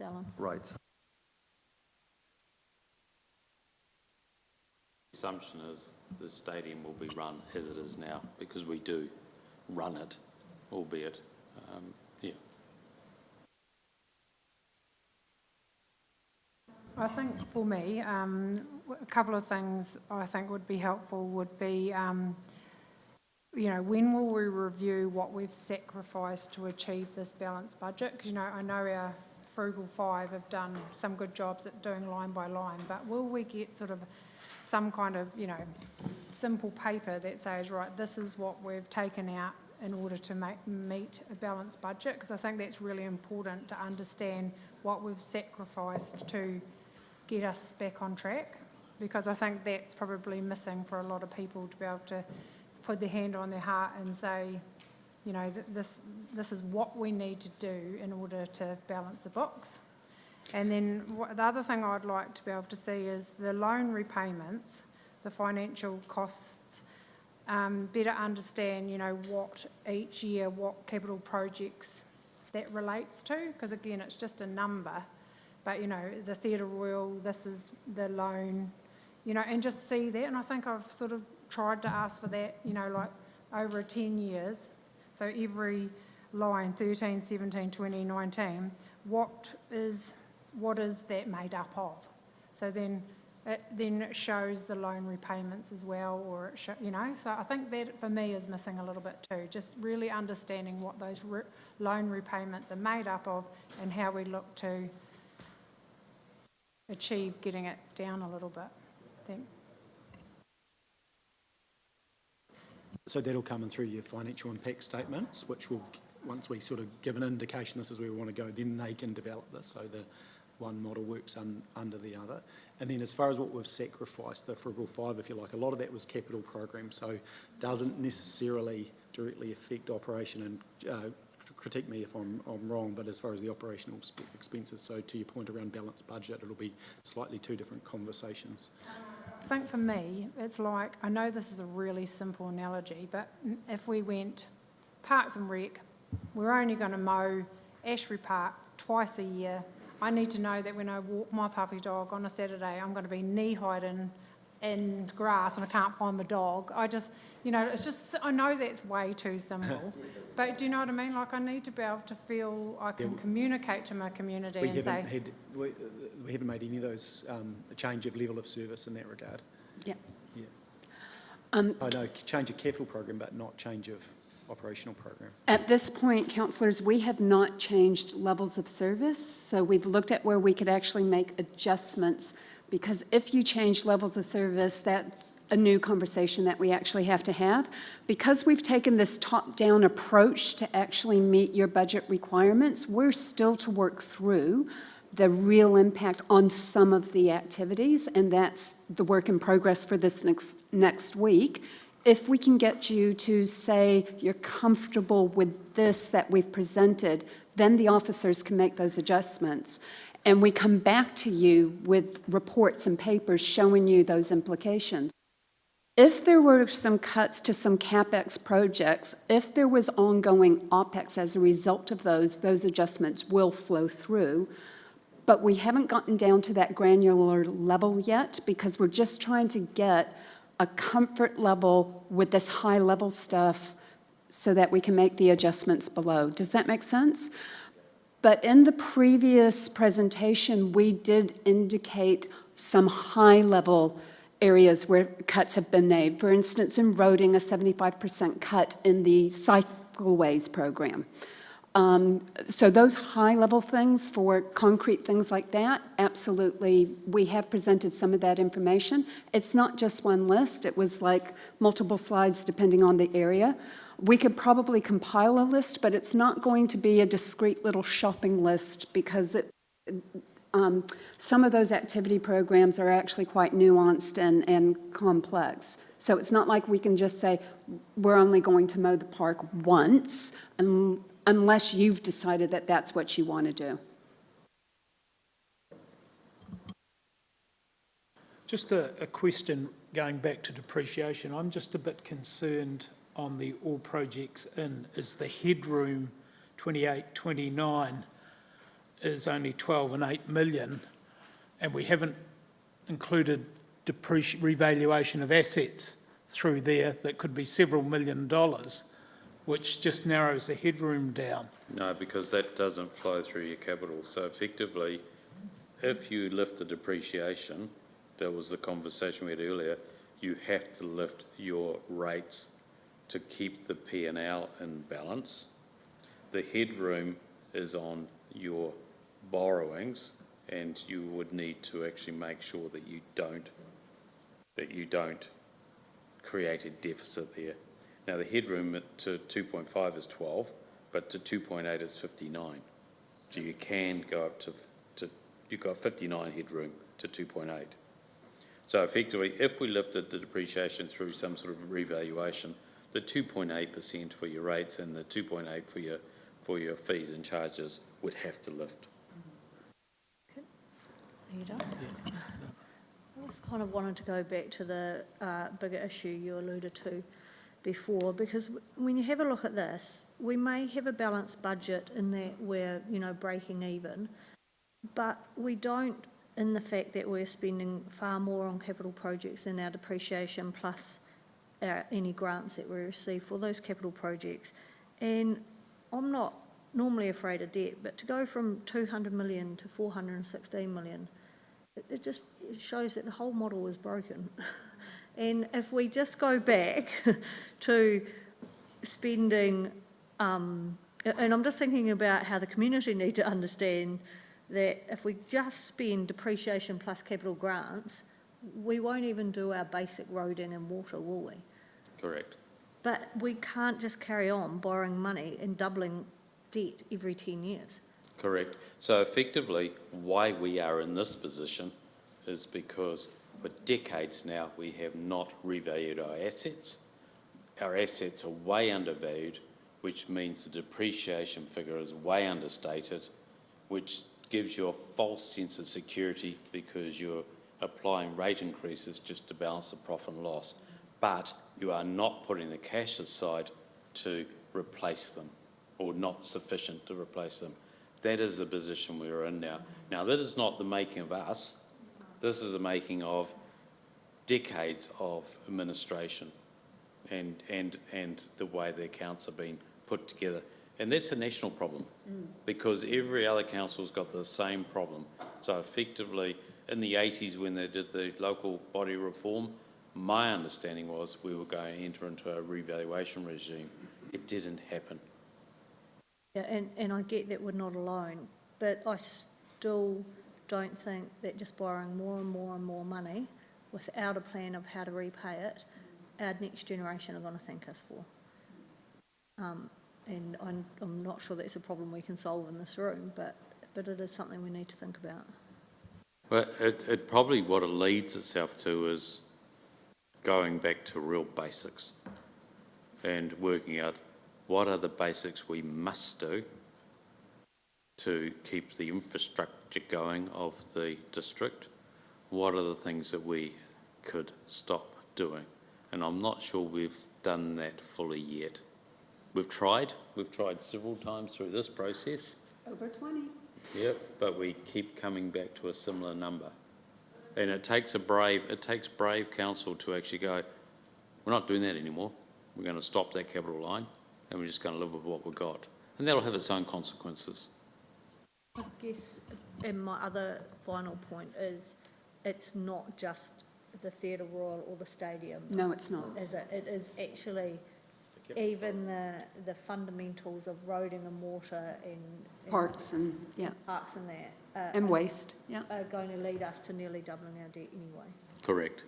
Dylan? rates? The assumption is the stadium will be run as it is now, because we do run it, albeit, yeah. I think for me, a couple of things I think would be helpful would be, when will we review what we've sacrificed to achieve this balanced budget? Because, I know our Frugal Five have done some good jobs at doing line by line, but will we get sort of some kind of, simple paper that says, right, this is what we've taken out in order to meet a balanced budget? Because I think that's really important to understand what we've sacrificed to get us back on track, because I think that's probably missing for a lot of people, to be able to put their hand on their heart and say, this is what we need to do in order to balance the books. And then the other thing I'd like to be able to see is the loan repayments, the financial costs, better understand, what each year, what capital projects that relates to, because again, it's just a number. But, the Theatre Royal, this is the loan, and just see that. And I think I've sort of tried to ask for that, like over 10 years. So every line, 13, 17, 20, 19, what is that made up of? So then it shows the loan repayments as well, or so I think that for me is missing a little bit too, just really understanding what those loan repayments are made up of and how we look to achieve getting it down a little bit. Thanks. So that'll come in through your financial impact statements, which will, once we sort of give an indication this is where we want to go, then they can develop this, so the one model works under the other. And then as far as what we've sacrificed, the Frugal Five, if you like, a lot of that was capital programs, so doesn't necessarily directly affect operation and critique me if I'm wrong, but as far as the operational expenses, so to your point around balanced budget, it'll be slightly two different conversations. I think for me, it's like, I know this is a really simple analogy, but if we went Parks and Rec, we're only going to mow Ashbury Park twice a year. I need to know that when I walk my puppy dog on a Saturday, I'm going to be knee-high in grass and I can't find my dog. I just, it's just, I know that's way too simple. But do you know what I mean? Like, I need to be able to feel I can communicate to my community We and say... haven't made any of those, a change of level of service in that regard. Yeah. Yeah. I know, change of capital program, but not change of operational program. At this point, councillors, we have not changed levels of service, so we've looked at where we could actually make adjustments, because if you change levels of service, that's a new conversation that we actually have to have. Because we've taken this top-down approach to actually meet your budget requirements, we're still to work through the real impact on some of the activities, and that's the work in progress for this next week. If we can get you to say you're comfortable with this that we've presented, then the officers can make those adjustments. And we come back to you with reports and papers showing you those implications. If there were some cuts to some CapEx projects, if there was ongoing OpEx as a result of those adjustments will flow through. But we haven't gotten down to that granular level yet, because we're just trying to get a comfort level with this high-level stuff so that we can make the adjustments below. Does that make sense? But in the previous presentation, we did indicate some high-level areas where cuts have been made. For instance, in roading, a 75% cut in the cycleways program. So those high-level things for concrete things like that, absolutely, we have presented some of that information. It's not just one list. It was like multiple slides depending on the area. We could probably compile a list, but it's not going to be a discrete little shopping list, because some of those activity programs are actually quite nuanced and complex. So it's not like we can just say, we're only going to mow the park once, unless you've decided that that's what you want to do. Just a question going back to depreciation. I'm just a bit concerned on the all projects in, is the headroom 28-29 is only 12 and 8 million, and we haven't included revaluation of assets through there that could be several $1 million, which just narrows the headroom down. No, because that doesn't flow through your capital. So effectively, if you lift the depreciation, that was the conversation we had earlier, you have to lift your rates to keep the P&L in balance. The headroom is on your borrowings, and you would need to actually make sure that you don't create a deficit there. Now, the headroom to 2.5 is 12, but to 2.8 is 59. So you can go up to you've got 59 headroom to 2.8. So effectively, if we lifted the depreciation through some sort of revaluation, the 2.8% for your rates and the 2.8 for your fees and charges would have to lift. Are you done? I just kind of wanted to go back to the bigger issue you alluded to before, because when you have a look at this, we may have a balanced budget in that we're, breaking even, but we don't in the fact that we're spending far more on capital projects than our depreciation plus any grants that we receive for those capital projects. And I'm not normally afraid of debt, but to go from 200 million to 416 million, it shows that the whole model is broken. And if we just go back to spending, and I'm just thinking about how the community need to understand that if we just spend depreciation plus capital grants, we won't even do our basic roading and water, will we? Correct. But we can't just carry on borrowing money and doubling debt every 10 years. Correct. So effectively, why we are in this position is because for decades now we have not revalued our assets. Our assets are way undervalued. which means the depreciation figure is way understated, which gives you a false sense of security because you're applying rate increases just to balance the profit and loss. But you are not putting the cash aside to replace them, or not sufficient to replace them. That is the position we're in now. Now, this is not the making of us. This is the making of decades of administration and the way the accounts have been put together. And that's a national problem because every other council's got the same problem. So effectively, in the 80s when they did the local body reform, my understanding was we were going to enter into a revaluation regime. It didn't happen. Yeah, and I get that we're not alone, but I still don't think that just borrowing more and more and more money without a plan of how to repay it, our next generation are going to thank us for. And I'm not sure that's a problem we can solve in this room, but it is something we need to think about. But it probably, what it leads itself to is going back to real basics and working out what are the basics we must do to keep the infrastructure going of the district. What are the things that we could stop doing? And I'm not sure we've done that fully yet. We've tried several times through this process. Over 20. Yep, but we keep coming back to a similar number. And it takes brave council to actually go, we're not doing that anymore. We're going to stop that capital line and we're just going to live with what we've got. And that'll have its own consequences. I guess, and my other final point is, it's not just the Theatre Royal or the stadium. No, it's not. Is it? It is actually even the fundamentals of roading and water and Parks and, yeah, parks and that. and waste, yeah. Are going to lead us to nearly doubling our debt anyway. Correct.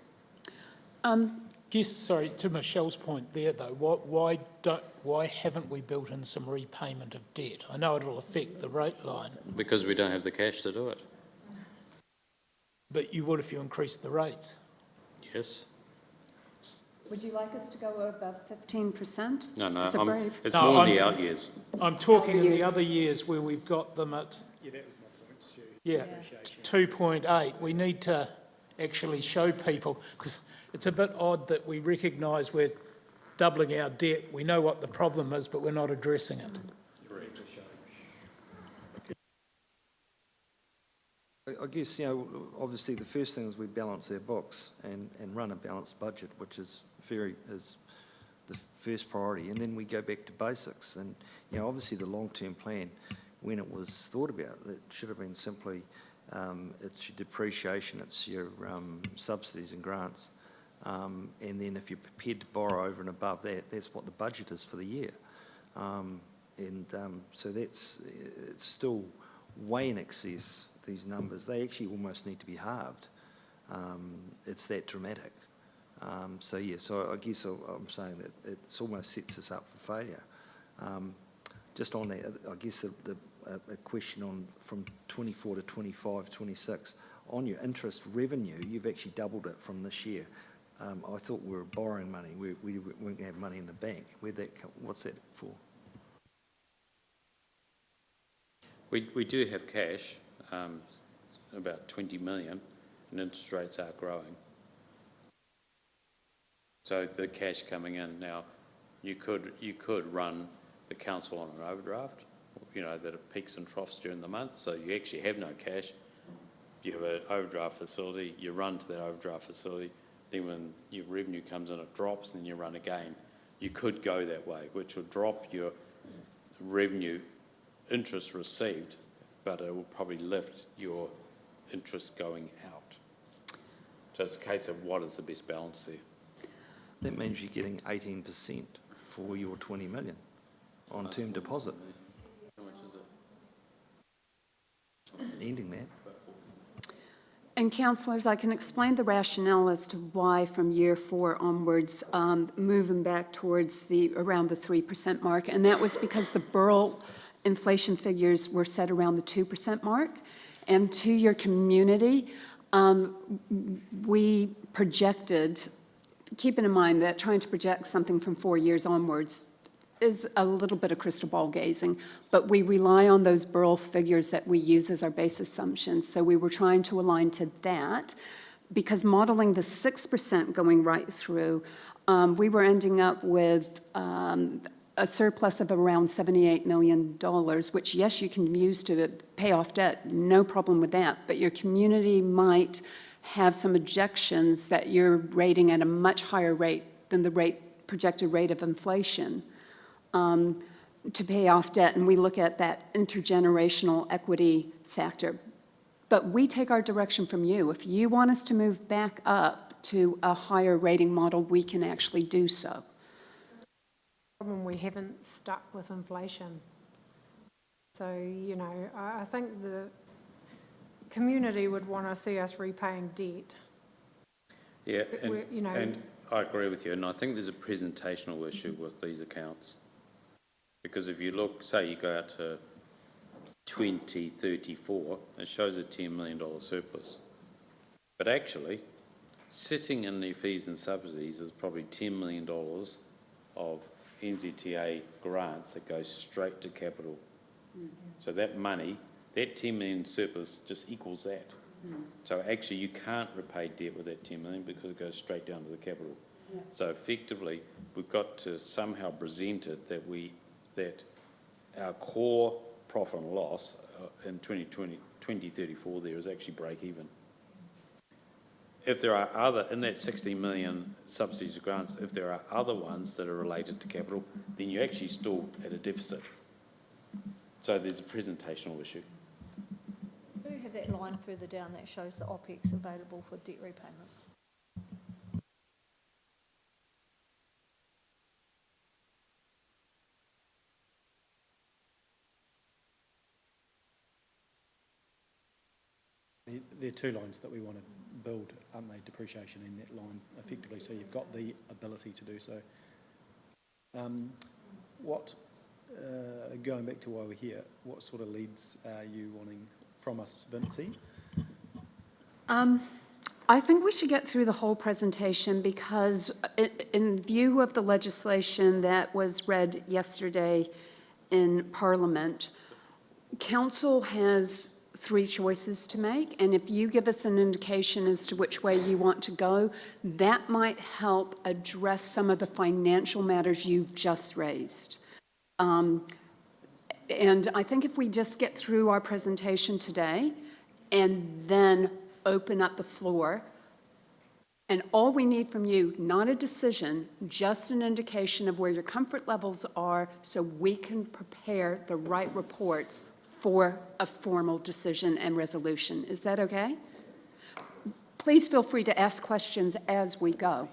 Guess, sorry, to Michelle's point there though, why haven't we built in some repayment of debt? I know it'll affect the rate line, Because we don't have the cash to do it. but you would if you increased the rates. Yes. Would you like us to go above 15%? No, It's a brave. it's No, more in the I'm- out years. I'm talking in the Years. other years where we've got them at, Yeah, that was my point, Stu. yeah, 2.8. We need to actually show people, because it's a bit odd that we recognise we're doubling our debt. We know what the problem is, but we're not addressing it. I guess, obviously the first thing is we balance our books and run a balanced budget, which is the first priority. And then we go back to basics. And, obviously the long-term plan, when it was thought about, it should have been simply, it's your depreciation, it's your subsidies and grants. And then if you're prepared to borrow over and above that, that's what the budget is for the year. So it's still way in excess, these numbers. They actually almost need to be halved. It's that dramatic. So I guess I'm saying that it almost sets us up for failure. Just on that, I guess a question on from 24 to 25, 26, on your interest revenue, you've actually doubled it from this year. I thought we were borrowing money. We weren't going to have money in the bank. What's that for? We do have cash, about 20 million, and interest rates are growing. So the cash coming in now, you could run the council on an overdraft, that it peaks and troughs during the month, so you actually have no cash. You have an overdraft facility, you run to that overdraft facility, then when your revenue comes in, it drops, and then you run again. You could go that way, which will drop your revenue interest received, but it will probably lift your interest going out. So it's a case of what is the best balance there. That means you're getting 18% for your 20 million on term deposit. How much is it? Ending that. And councillors, I can explain the rationale as to why from year 4 onwards, moving back towards around the 3% mark, and that was because the Burrell inflation figures were set around the 2% mark. And to your community, we projected, keeping in mind that trying to project something from 4 years onwards is a little bit of crystal ball gazing, but we rely on those Burrell figures that we use as our base assumptions. So we were trying to align to that, because modeling the 6% going right through, we were ending up with a surplus of around $78 million, which, yes, you can use to pay off debt, no problem with that, but your community might have some objections that you're rating at a much higher rate than the projected rate of inflation to pay off debt, and we look at that intergenerational equity factor. But we take our direction from you. If you want us to move back up to a higher rating model, we can actually do so. Problem, we haven't stuck with inflation. So, you know, I think the community would want to see us repaying debt. Yeah, You know, and I agree with you, and I think there's a presentational issue with these accounts. Because if you look, say you go out to 2034, it shows a $10 million surplus. But actually, sitting in the fees and subsidies is probably $10 million of NZTA grants that goes straight to capital. So that money, that 10 million surplus just equals that. So actually you can't repay debt with that 10 million because it goes straight down to the capital. So effectively, we've got to somehow present it that our core profit and loss in 2034 there is actually break even. If there are other, in that 16 million subsidies or grants, if there are other ones that are related to capital, then you're actually still at a deficit. So there's a presentational issue. Do you have that line further down that shows the OPEX available for debt repayment? There are two lines that we want to build, aren't they? Depreciation in that line, effectively, so you've got the ability to do so. Going back to why we're here, what sort of leads are you wanting from us, Vincy? I think we should get through the whole presentation because in view of the legislation that was read yesterday in Parliament, Council has 3 choices to make, and if you give us an indication as to which way you want to go, that might help address some of the financial matters you've just raised. And I think if we just get through our presentation today and then open up the floor, and all we need from you, not a decision, just an indication of where your comfort levels are so we can prepare the right reports for a formal decision and resolution. Is that okay? Please feel free to ask questions as we go.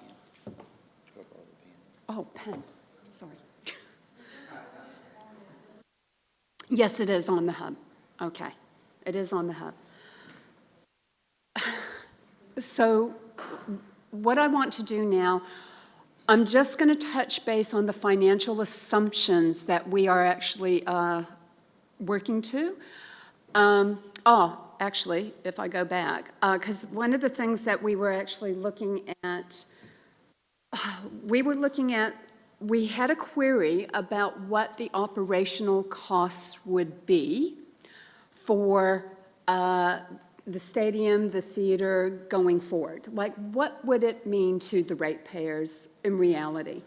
Oh, pen, sorry. Yes, it is on the hub. Okay, it is on the hub. So what I want to do now, I'm just going to touch base on the financial assumptions that we are actually working to. Actually, if I go back, because one of the things that we were actually looking at, we had a query about what the operational costs would be for the stadium, the theater going forward. Like, what would it mean to the ratepayers in reality?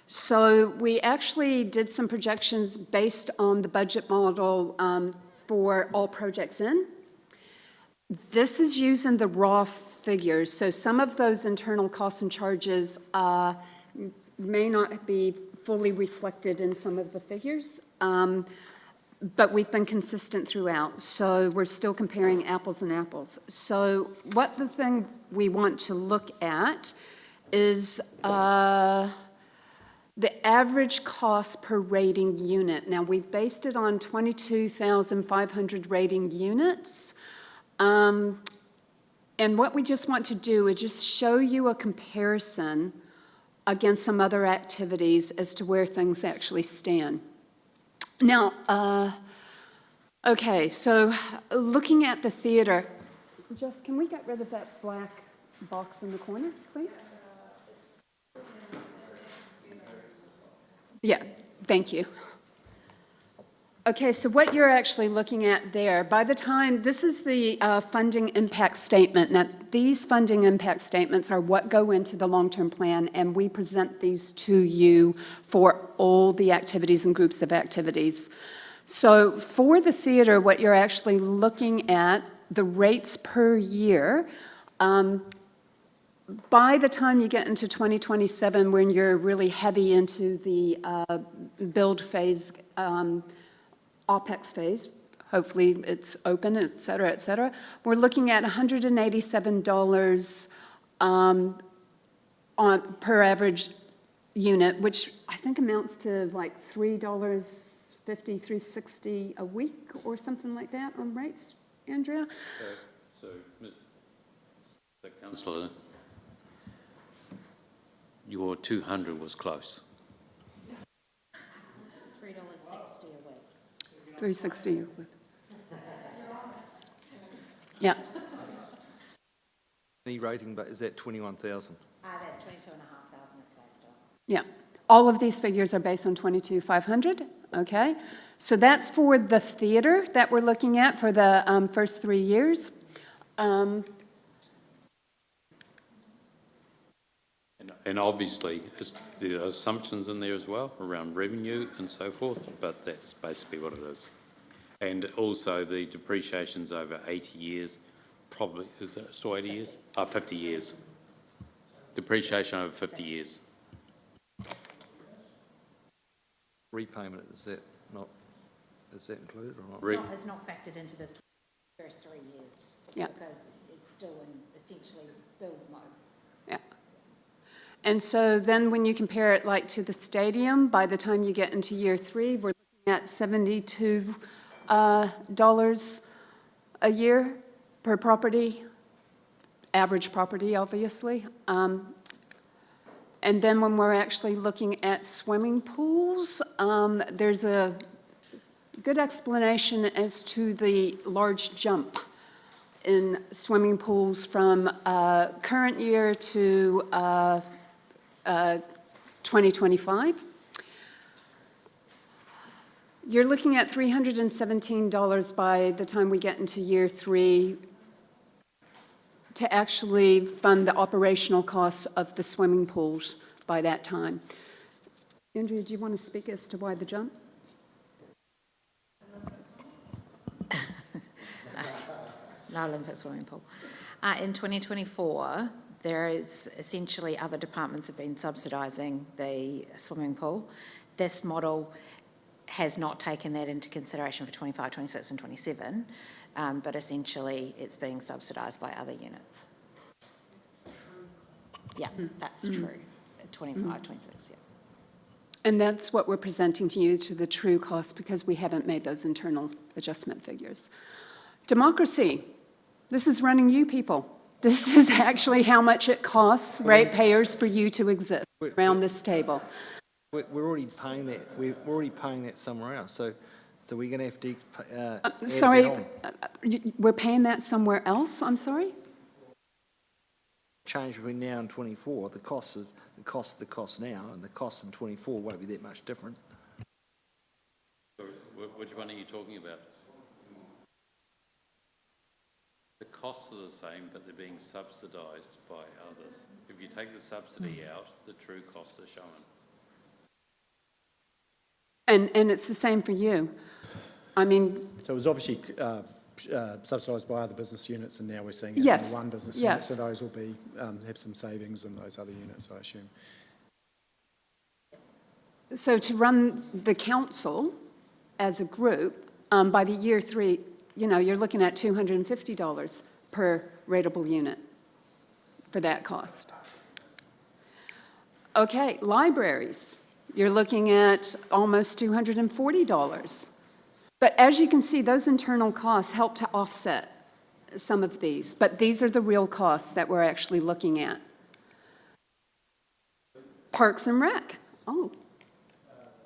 So we actually did some projections based on the budget model for all projects in. This is using the raw figures, so some of those internal costs and charges may not be fully reflected in some of the figures, but we've been consistent throughout, so we're still comparing apples and apples. So what the thing we want to look at is the average cost per rating unit. Now, we've based it on 22,500 rating units. And what we just want to do is just show you a comparison against some other activities as to where things actually stand. Now, okay, so looking at the theater, Jess, can we get rid of that black box in the corner, please? Yeah, Thank you. Okay, so what you're actually looking at there, by the time, this is the funding impact statement. Now, these funding impact statements are what go into the long-term plan, and we present these to you for all the activities and groups of activities. So for the theater, what you're actually looking at, the rates per year, by the time you get into 2027, when you're really heavy into the build phase, OpEx phase, hopefully it's open, et cetera, we're looking at $187 per average unit, which I think amounts to like $3.50, $3.60 a week or something like that on rates, Andrea? So Councillor, your 200 was close. $3.60 a week. 360. Yeah, Any rating, but is that 21,000? That's 22,500 it's based on. yeah. All of these figures are based on 22,500, okay? So that's for the theater that we're looking at for the first 3 years. And obviously, there are assumptions in there as well around revenue and so forth, but that's basically what it is. And also the depreciation's over 80 years, probably, is it still 80 years? 50 years. Depreciation over 50 years. Repayment, is that included or not? It's not factored into this first 3 years. Yeah. Because it's still in essentially build mode. Yeah. And so then when you compare it like to the stadium, by the time you get into year 3, we're looking at $72 a year per property, average property, obviously. And then when we're actually looking at swimming pools, there's a good explanation as to the large jump in swimming pools from current year to 2025. You're looking at $317 by the time we get into year 3 to actually fund the operational costs of the swimming pools by that time. Andrea, do you want to speak as to why the jump? No Olympic swimming pool. In 2024, there is essentially other departments have been subsidising the swimming pool. This model has not taken that into consideration for 25, 26 and 27, but essentially it's being subsidised by other units. Yeah, that's true. 25, 26, yeah. And that's what we're presenting to you, to the true cost, because we haven't made those internal adjustment figures. Democracy, this is running you people. This is actually how much it costs ratepayers for you to exist around this table. We're already paying that. We're already paying that somewhere else. So we're going to have to add Sorry, that on. we're paying that somewhere else, I'm sorry? Change between now and 24. The cost now and the cost in 24 won't be that much difference. Which one are you talking about? The costs are the same, but they're being subsidised by others. If you take the subsidy out, the true costs are shown. And it's the same for you. I mean, So it was obviously subsidised by other business units, and now we're seeing it Yes, in one business yes. unit. So those will be have some savings in those other units, I assume. so to run the council as a group, by the year 3, you're looking at $250 per rateable unit for that cost. Okay, libraries, you're looking at almost $240. But as you can see, those internal costs help to offset some of these, but these are the real costs that we're actually looking at. Parks and Rec,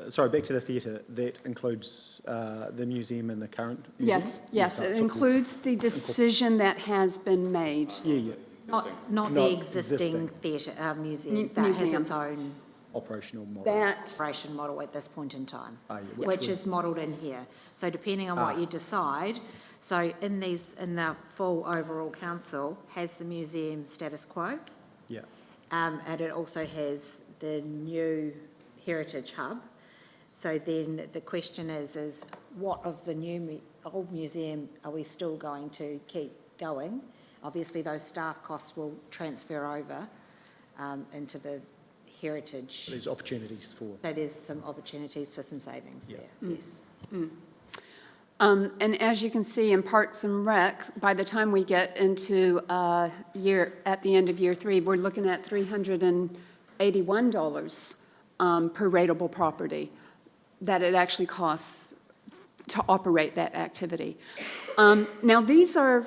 Sorry, back to the theatre. That includes the museum and the current museum? yes, it includes the decision that has been made. Yeah. Not the Not existing existing. theatre, museum, that has Museum. its own operational model. That, operation model at this point in time, Yeah, which is modelled in here. So depending on what you decide, so in the full overall council has the museum status quo, Yeah, and it also has the new heritage hub. So then the question is what of the old museum are we still going to keep going? Obviously, those staff costs will transfer over into the heritage. there's opportunities for, So there's some opportunities for some savings Yeah. there, yes. and as you can see in Parks and Rec, by the time we get into at the end of year 3, we're looking at $381 per rateable property that it actually costs to operate that activity. Now, these are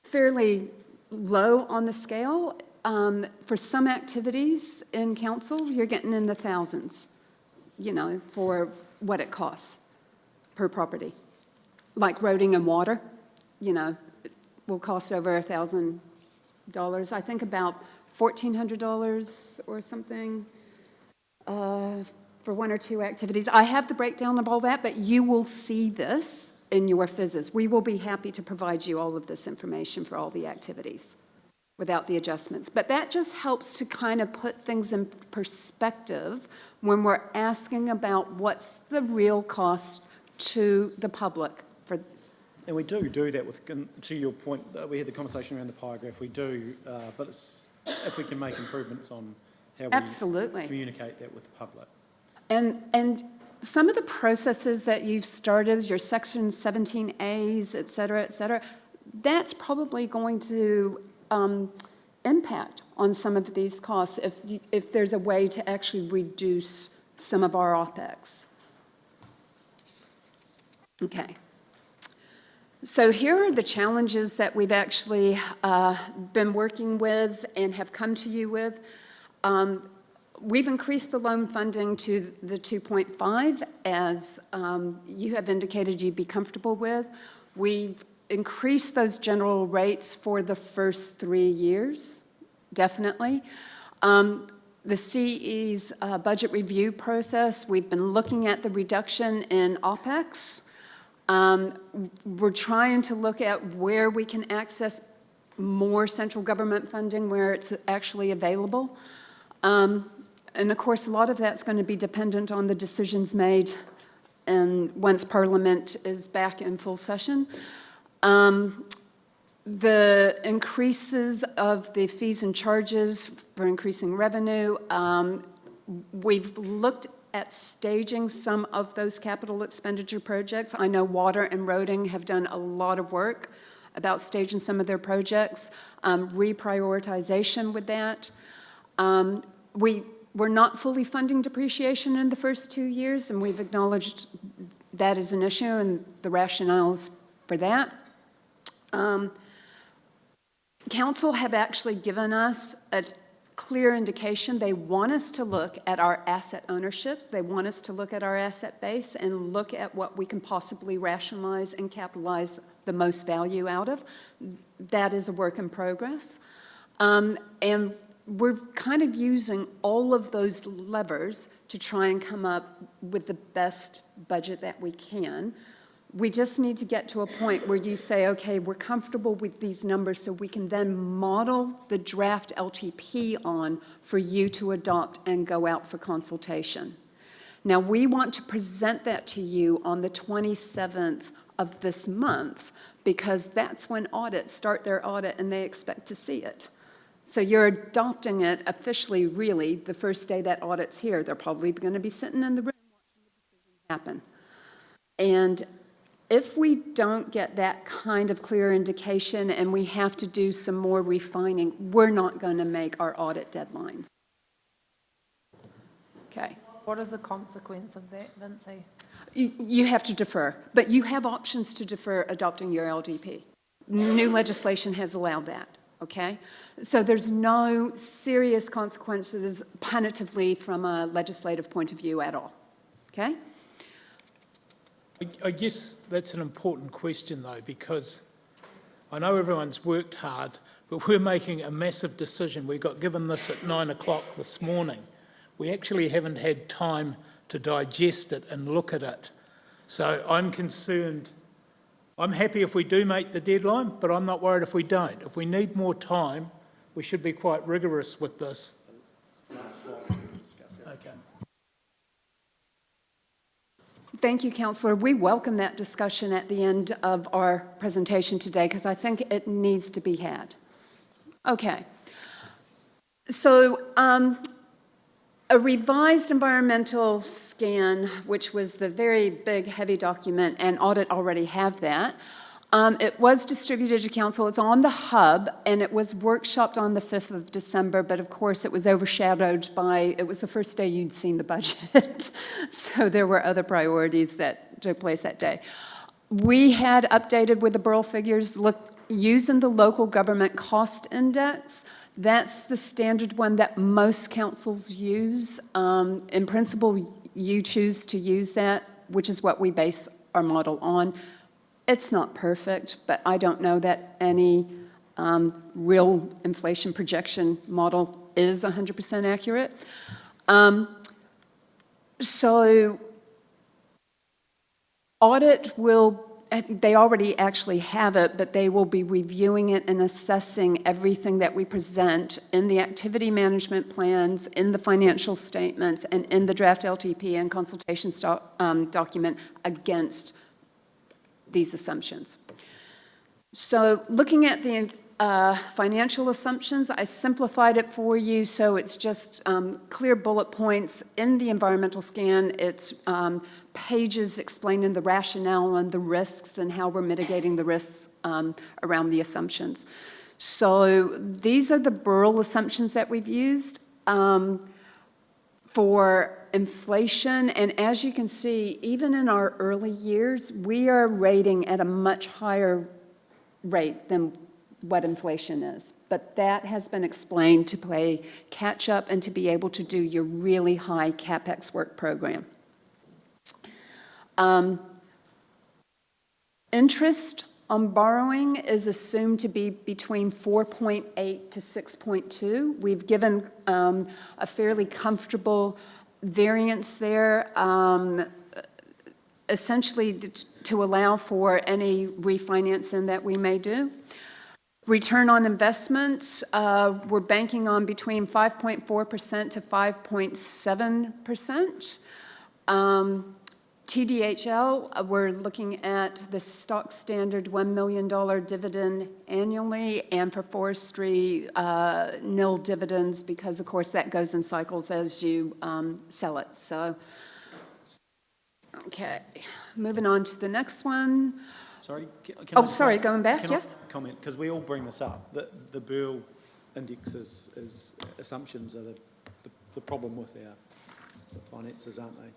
fairly low on the scale. For some activities in council, you're getting in the thousands, for what it costs per property. Like roading and water, it will cost over $1,000. I think about $1,400 or something for 1 or 2 activities. I have the breakdown of all that, but you will see this in your FISs. We will be happy to provide you all of this information for all the activities without the adjustments. But that just helps to kind of put things in perspective when we're asking about what's the real cost to the public for. and we do that with, to your point, we had the conversation around the pie graph, we do, but it's, if we can make improvements on how we Absolutely. communicate that with the public. And some of the processes that you've started, your Section 17As, et cetera, that's probably going to impact on some of these costs if there's a way to actually reduce some of our OpEx. Okay. So here are the challenges that we've actually been working with and have come to you with. We've increased the loan funding to the 2.5, as you have indicated you'd be comfortable with. We've increased those general rates for the first 3 years, definitely. The CE's budget review process, we've been looking at the reduction in OpEx. We're trying to look at where we can access more central government funding where it's actually available. And of course, a lot of that's going to be dependent on the decisions made and once Parliament is back in full session. The increases of the fees and charges for increasing revenue, we've looked at staging some of those capital expenditure projects. I know Water and Roading have done a lot of work about staging some of their projects, reprioritization with that. We're not fully funding depreciation in the first 2 years, and we've acknowledged that is an issue and the rationales for that. Council have actually given us a clear indication they want us to look at our asset ownerships. They want us to look at our asset base and look at what we can possibly rationalize and capitalize the most value out of. That is a work in progress. And we're kind of using all of those levers to try and come up with the best budget that we can. We just need to get to a point where you say, okay, we're comfortable with these numbers so we can then model the draft LTP on for you to adopt and go out for consultation. Now, we want to present that to you on the 27th of this month because that's when audits start their audit and they expect to see it. So you're adopting it officially, really, the first day that audit's here. They're probably going to be sitting in the room watching the decision happen. And if we don't get that kind of clear indication and we have to do some more refining, we're not going to make our audit deadlines. Okay. What is the consequence of that, Vincy? You have to defer, but you have options to defer adopting your LDP. New legislation has allowed that. Okay? So there's no serious consequences punitively from a legislative point of view at all. Okay? I guess that's an important question, though, because I know everyone's worked hard, but we're making a massive decision. We got given this at 9 o'clock this morning. We actually haven't had time to digest it and look at it. So I'm concerned. I'm happy if we do make the deadline, but I'm not worried if we don't. If we need more time, we should be quite rigorous with this. Okay. Thank you, Councillor. We welcome that discussion at the end of our presentation today because I think it needs to be had. Okay. So a revised environmental scan, which was the very big, heavy document, and audit already have that. It was distributed to council. It's on the hub, and it was workshopped on the 5th of December, but of course it was overshadowed by, it was the first day you'd seen the budget. So there were other priorities that took place that day. We had updated with the Borough figures, using the local government cost index. That's the standard one that most councils use. In principle, you choose to use that, which is what we base our model on. It's not perfect, but I don't know that any real inflation projection model is 100% accurate. So audit will, they already actually have it, but they will be reviewing it and assessing everything that we present in the activity management plans, in the financial statements, and in the draft LTP and consultation document against these assumptions. So looking at the financial assumptions, I simplified it for you so it's just clear bullet points. In the environmental scan, it's pages explaining the rationale and the risks and how we're mitigating the risks around the assumptions. So these are the Burrell assumptions that we've used for inflation, and as you can see, even in our early years, we are rating at a much higher rate than what inflation is. But that has been explained to play catch up and to be able to do your really high CapEx work program. Interest on borrowing is assumed to be between 4.8 to 6.2. We've given a fairly comfortable variance there, essentially to allow for any refinancing that we may do. Return on investments, we're banking on between 5.4% to 5.7%. TDHL, we're looking at the stock standard $1 million dividend annually, and for forestry, nil dividends, because of course that goes in cycles as you sell it. So, okay, moving on to the next one. Sorry, can Oh, I sorry, going back, yes? comment, because we all bring this up, that the Burrell index's assumptions are the problem with our finances, aren't they?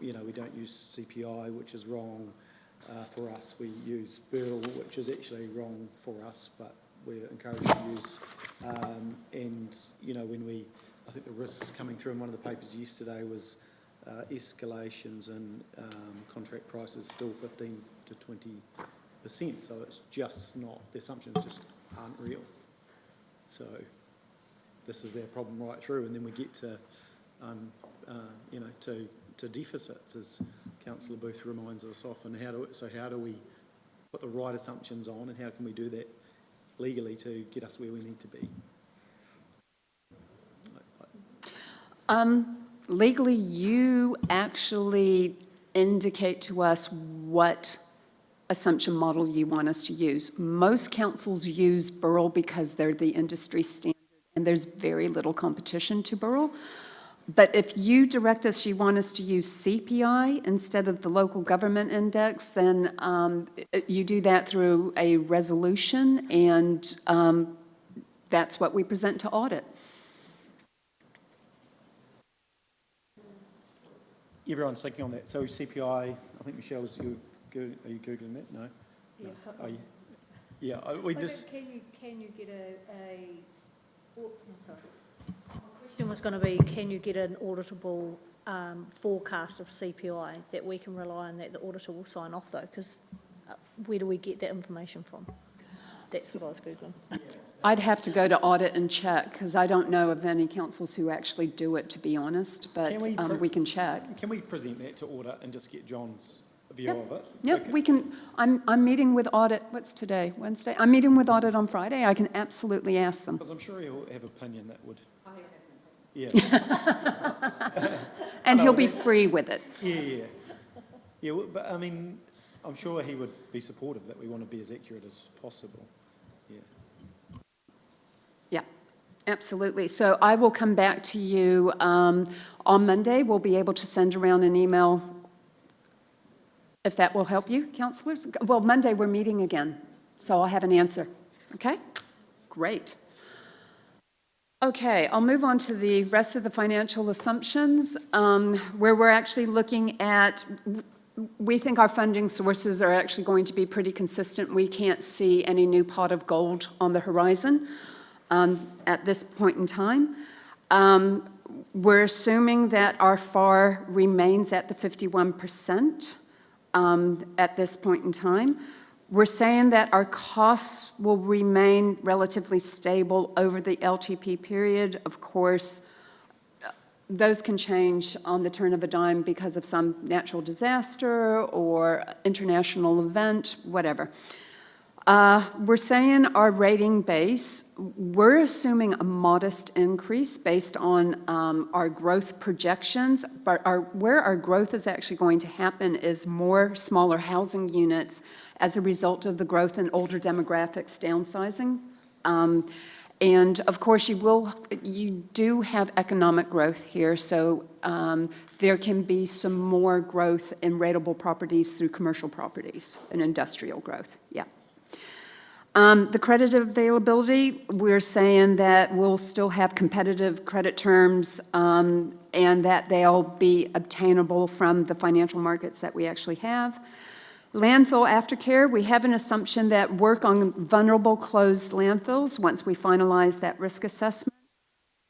You know, we don't use CPI, which is wrong for us. We use Burrell, which is actually wrong for us, but we're encouraged to use. And, you know, I think the risks coming through in one of the papers yesterday was escalations and contract prices still 15 to 20%. So it's just not, the assumptions just aren't real. So this is our problem right through. And then we get to, you know, to deficits, as Councillor Booth reminds us often. How do we put the right assumptions on, and how can we do that legally to get us where we need to be? Legally, you actually indicate to us what assumption model you want us to use. Most councils use Burrell because they're the industry standard, and there's very little competition to Burrell. But if you direct us, you want us to use CPI instead of the local government index, then you do that through a resolution, and that's what we present to audit. Everyone's thinking on that. So CPI, I think Michelle, are you Googling that? No? Yeah. No. Are you? Yeah, we just... Can you get sorry. My question was going to be, can you get an auditable forecast of CPI that we can rely on, that the auditor will sign off though? Because where do we get that information from? That's what I was Googling. I'd have to go to audit and check, because I don't know of any councils who actually do it, to be honest, but Can we we can check. Can we present that to audit and just get John's view Yep. of it? Yep, Okay. we can, I'm meeting with audit, what's today, Wednesday? I'm meeting with audit on Friday, I can absolutely ask them. Because I'm sure he'll have opinion that would. Yeah, And he'll be that's- free with it. yeah. Yeah, well, but I mean, I'm sure he would be supportive that we want to be as accurate as possible. Yeah. Yeah, absolutely. So I will come back to you on Monday. We'll be able to send around an email, if that will help you, councillors. Well, Monday, we're meeting again, so I'll have an answer. Okay? Great. Okay, I'll move on to the rest of the financial assumptions, where we're actually looking at, we think our funding sources are actually going to be pretty consistent. We can't see any new pot of gold on the horizon at this point in time. We're assuming that our FAR remains at the 51% at this point in time. We're saying that our costs will remain relatively stable over the LTP period. Of course, those can change on the turn of a dime because of some natural disaster or international event, whatever. We're saying our rating base, we're assuming a modest increase based on our growth projections, but where our growth is actually going to happen is more smaller housing units as a result of the growth in older demographics downsizing. And of course, you do have economic growth here, so there can be some more growth in rateable properties through commercial properties and industrial growth, yeah. The credit availability, we're saying that we'll still have competitive credit terms and that they'll be obtainable from the financial markets that we actually have. Landfill aftercare, we have an assumption that work on vulnerable closed landfills, once we finalize that risk assessment,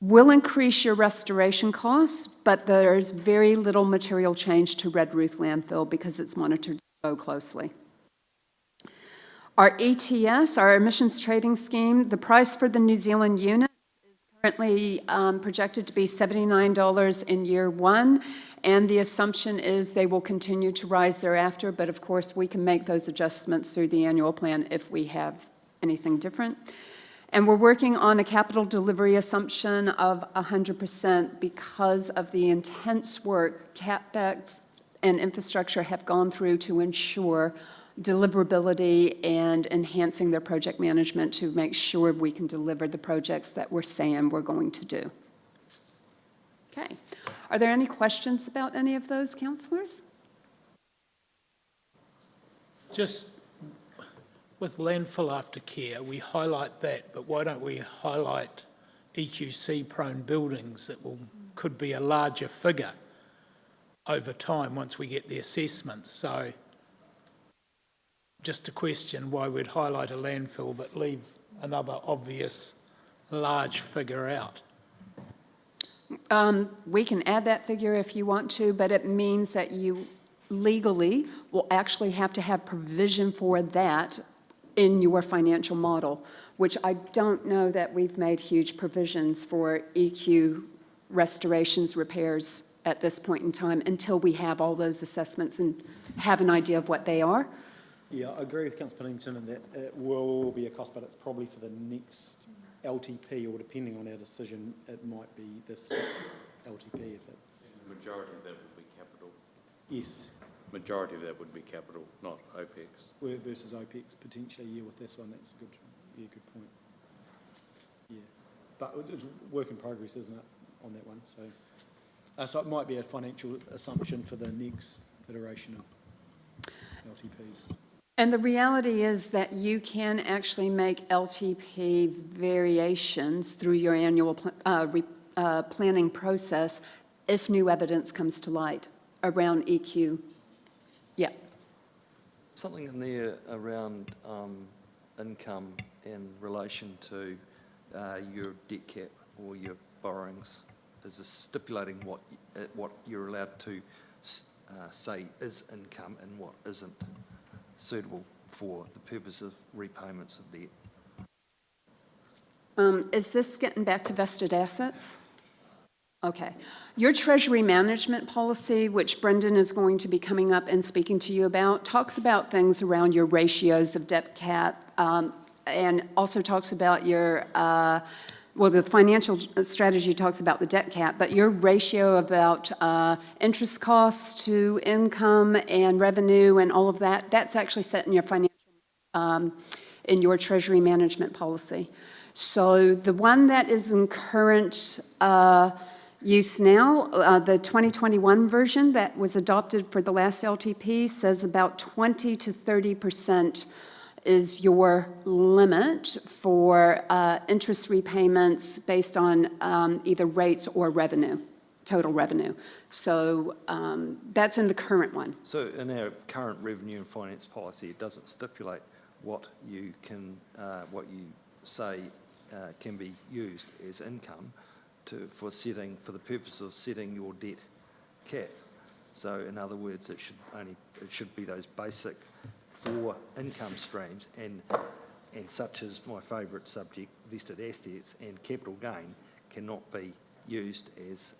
will increase your restoration costs, but there's very little material change to Red Roof landfill because it's monitored so closely. Our ETS, our emissions trading scheme, the price for the New Zealand units is currently projected to be $79 in year one, and the assumption is they will continue to rise thereafter, but of course we can make those adjustments through the annual plan if we have anything different. And we're working on a capital delivery assumption of 100% because of the intense work CapEx and infrastructure have gone through to ensure deliverability and enhancing their project management to make sure we can deliver the projects that we're saying we're going to do. Okay. Are there any questions about any of those, councillors? Just with landfill aftercare, we highlight that, but why don't we highlight EQC-prone buildings that could be a larger figure over time once we get the assessments? So just a question why we'd highlight a landfill but leave another obvious large figure out. We can add that figure if you want to, but it means that you legally will actually have to have provision for that in your financial model, which I don't know that we've made huge provisions for EQ restorations, repairs at this point in time until we have all those assessments and have an idea of what they are. Yeah, I agree with Councillor Pennington in that it will be a cost, but it's probably for the next LTP, or depending on our decision, it might be this LTP if it's... The majority of that would be capital. Yes, Majority of that would be capital, not OPEX. versus OPEX potentially, yeah, with this one, that's a good point. Yeah, but it's work in progress, isn't it, on that one, so... so it might be a financial assumption for the next iteration of LTPs. And the reality is that you can actually make LTP variations through your annual planning process if new evidence comes to light around EQ. Yeah. Something in there around income in relation to your debt cap or your borrowings, is stipulating what you're allowed to say is income and what isn't suitable for the purpose of repayments of debt. Is this getting back to vested assets? Okay. Your treasury management policy, which Brendan is going to be coming up and speaking to you about, talks about things around your ratios of debt cap, and also talks about your, well, the financial strategy talks about the debt cap, but your ratio about interest costs to income and revenue and all of that, that's actually set in your financial, in your treasury management policy. So the one that is in current use now, the 2021 version that was adopted for the last LTP says about 20 to 30% is your limit for interest repayments based on either rates or revenue, total revenue. So that's in the current one. So in our current revenue and finance policy, it doesn't stipulate what you can, what you say can be used as income for the purpose of setting your debt cap. So in other words, it should be those basic 4 income streams, and such as my favourite subject, vested assets and capital gain, cannot be used as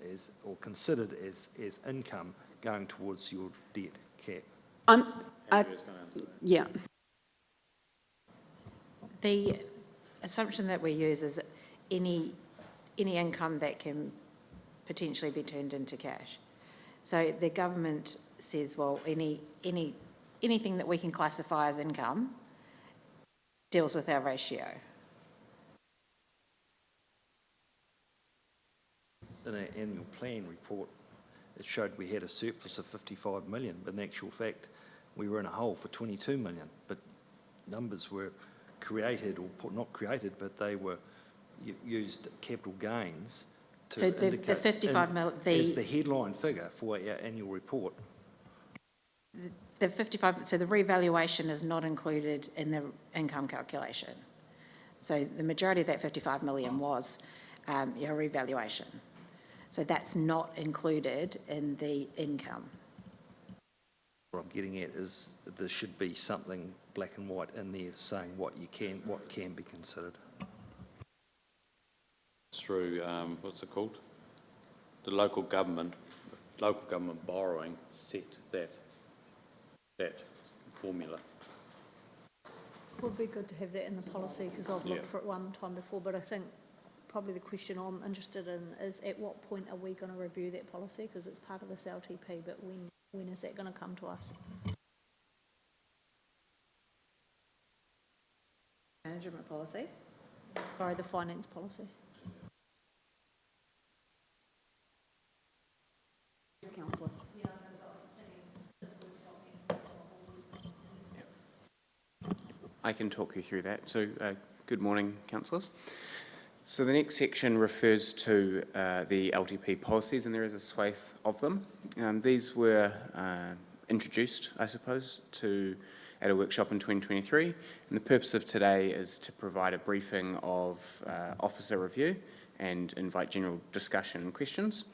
or considered as income going towards your debt cap. Yeah. The assumption that we use is any income that can potentially be turned into cash. So the government says, well, anything that we can classify as income deals with our ratio. In our annual plan report, it showed we had a surplus of 55 million, but in actual fact, we were in a hole for 22 million. But numbers were created, or not created, but they were used capital gains to So the indicate 55 million, is the headline figure for our annual report. the 55, so the revaluation is not included in the income calculation. So the majority of that 55 million was your revaluation. So that's not included in the income. What I'm getting at is there should be something black and white in there saying what can be considered. Through, what's it called? The local government borrowing set that formula. Would be good to have that in the policy, because I've looked Yeah. for it one time before, but I think probably the question I'm interested in is at what point are we going to review that policy, because it's part of this LTP, but when is that going to come to us? Management policy. Sorry, the finance policy. Councillors. I can talk you through that. So, good morning, councillors. So the next section refers to the LTP policies, and there is a swathe of them. These were introduced, I suppose, at a workshop in 2023, and the purpose of today is to provide a briefing of officer review and invite general discussion and questions.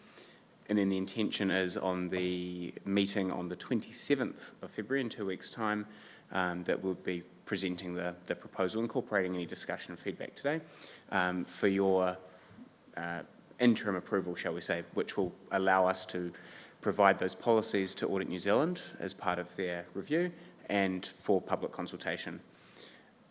And then the intention is on the meeting on the 27th of February, in 2 weeks' time, that we'll be presenting the proposal, incorporating any discussion and feedback today, for your interim approval, shall we say, which will allow us to provide those policies to Audit New Zealand as part of their review and for public consultation.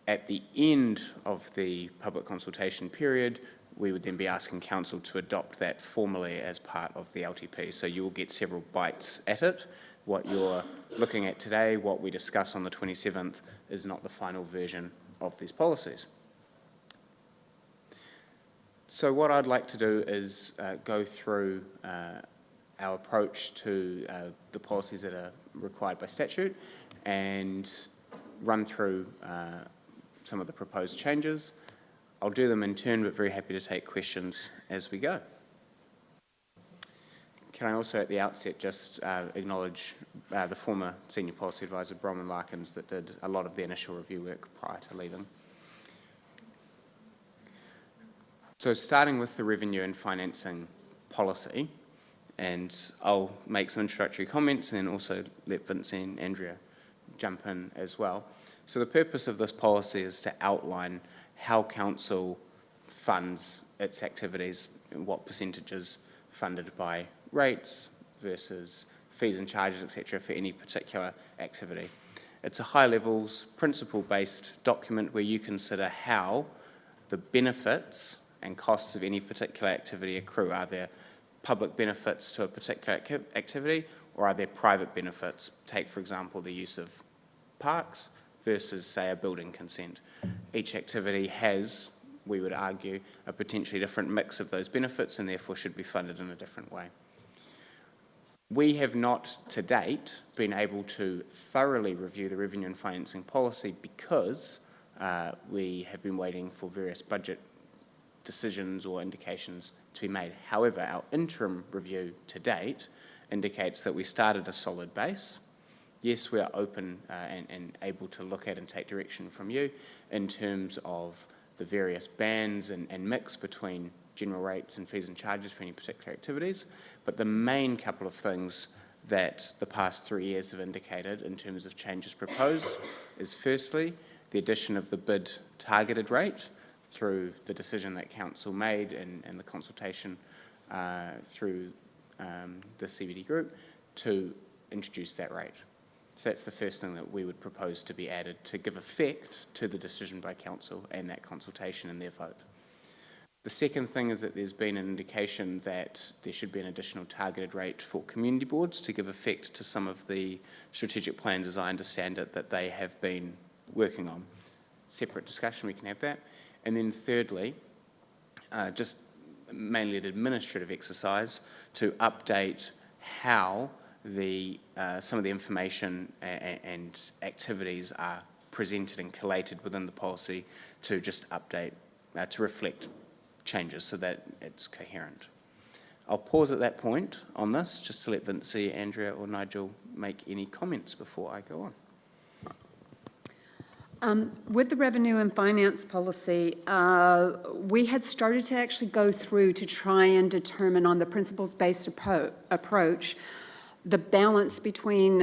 At the end of the public consultation period, we would then be asking council to adopt that formally as part of the LTP. So you will get several bites at it. What you're looking at today, what we discuss on the 27th, is not the final version of these policies. So what I'd like to do is go through our approach to the policies that are required by statute and run through some of the proposed changes. I'll do them in turn, but very happy to take questions as we go. Can I also at the outset just acknowledge the former Senior Policy Advisor, Bronwyn Larkins, that did a lot of the initial review work prior to leaving. So starting with the revenue and financing policy, and I'll make some introductory comments and then also let Vince and Andrea jump in as well. So the purpose of this policy is to outline how council funds its activities, and what percentages funded by rates versus fees and charges, etc., for any particular activity. It's a high-levels, principle-based document where you consider how the benefits and costs of any particular activity accrue. Are there public benefits to a particular activity, or are there private benefits? Take, for example, the use of parks versus, say, a building consent. Each activity has, we would argue, a potentially different mix of those benefits and therefore should be funded in a different way. We have not, to date, been able to thoroughly review the revenue and financing policy because we have been waiting for various budget decisions or indications to be made. However, our interim review to date indicates that we started a solid base. Yes, we are open and able to look at and take direction from you in terms of the various bands and mix between general rates and fees and charges for any particular activities, but the main couple of things that the past 3 years have indicated in terms of changes proposed is firstly, the addition of the bid targeted rate through the decision that Council made and the consultation through the CBD group to introduce that rate. So that's the first thing that we would propose to be added to give effect to the decision by Council and that consultation and their vote. The second thing is that there's been an indication that there should be an additional targeted rate for community boards to give effect to some of the strategic plans, as I understand it, that they have been working on. Separate discussion, we can have that. And then thirdly, just mainly an administrative exercise to update how some of the information and activities are presented and collated within the policy to just update, to reflect changes so that it's coherent. I'll pause at that point on this, just to let Vinci, Andrea or Nigel make any comments before I go on. With the revenue and finance policy, we had started to actually go through to try and determine on the principles-based approach the balance between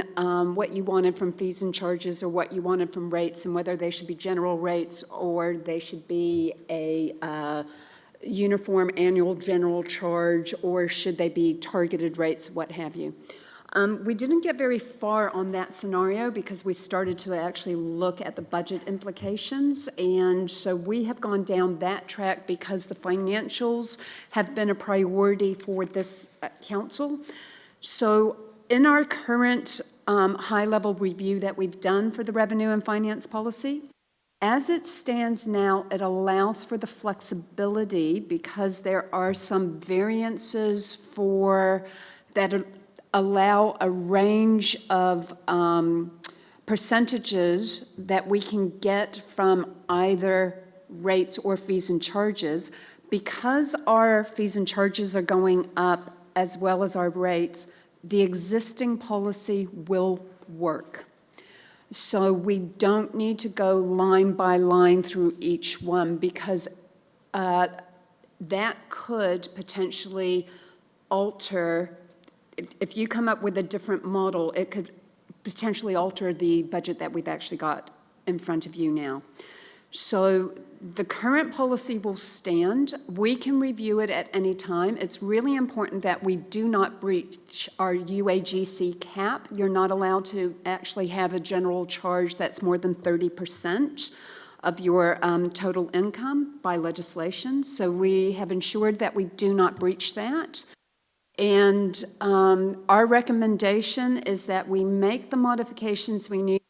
what you wanted from fees and charges or what you wanted from rates, and whether they should be general rates or they should be a uniform annual general charge, or should they be targeted rates, what have you. We didn't get very far on that scenario because we started to actually look at the budget implications, and so we have gone down that track because the financials have been a priority for this council. So in our current high-level review that we've done for the revenue and finance policy, as it stands now, it allows for the flexibility because there are some variances that allow a range of percentages that we can get from either rates or fees and charges. Because our fees and charges are going up as well as our rates, the existing policy will work. So we don't need to go line by line through each one because that could potentially alter, if you come up with a different model, it could potentially alter the budget that we've actually got in front of you now. So the current policy will stand. We can review it at any time. It's really important that we do not breach our UAGC cap. You're not allowed to actually have a general charge that's more than 30% of your total income by legislation. So we have ensured that we do not breach that. And our recommendation is that we make the modifications we need to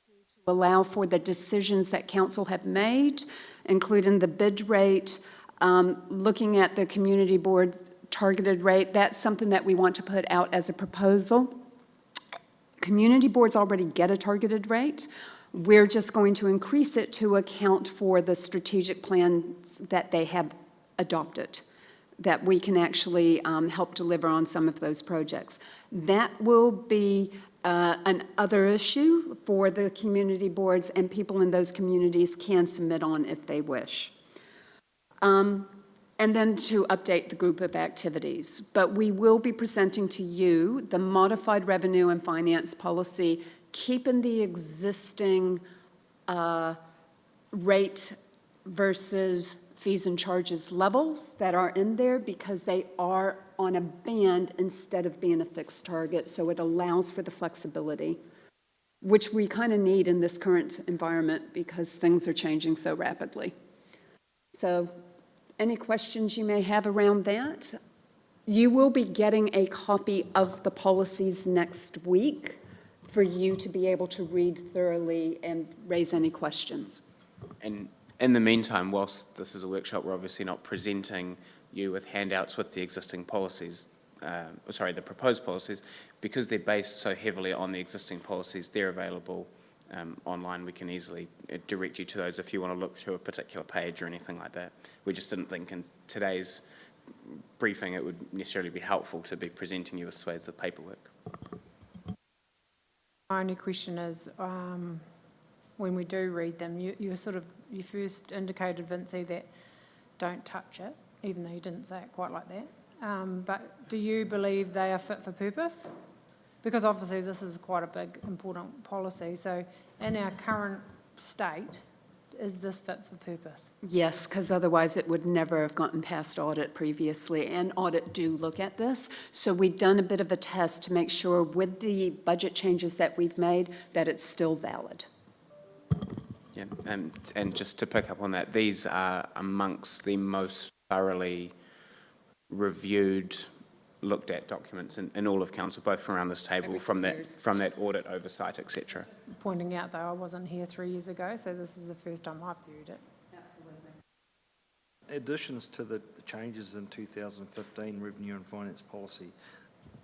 allow for the decisions that council have made, including the bid rate, looking at the community board targeted rate. That's something that we want to put out as a proposal. Community boards already get a targeted rate. We're just going to increase it to account for the strategic plans that they have adopted, that we can actually help deliver on some of those projects. That will be an other issue for the community boards, and people in those communities can submit on if they wish. And then to update the group of activities. But we will be presenting to you the modified revenue and finance policy, keeping the existing rate versus fees and charges levels that are in there because they are on a band instead of being a fixed target, so it allows for the flexibility, which we kind of need in this current environment because things are changing so rapidly. So any questions you may have around that? You will be getting a copy of the policies next week for you to be able to read thoroughly and raise any questions. And in the meantime, whilst this is a workshop, we're obviously not presenting you with handouts with the existing policies, the proposed policies, because they're based so heavily on the existing policies, they're available online. We can easily direct you to those if you want to look through a particular page or anything like that. We just didn't think in today's briefing it would necessarily be helpful to be presenting you with swathes of paperwork. My only question is, when we do read them, you first indicated, Vincey, that don't touch it, even though you didn't say it quite like that. But do you believe they are fit for purpose? Because obviously this is quite a big, important policy. So in our current state, is this fit for purpose? Yes, because otherwise it would never have gotten past audit previously, and audit do look at this. So we've done a bit of a test to make sure with the budget changes that we've made that it's still valid. Yeah, and just to pick up on that, these are amongst the most thoroughly reviewed, looked at documents in all of council, both from around this table, from that audit oversight, etc. Pointing out, though, I wasn't here 3 years ago, so this is the first time I've viewed it. Additions to the changes in 2015 Revenue and Finance Policy,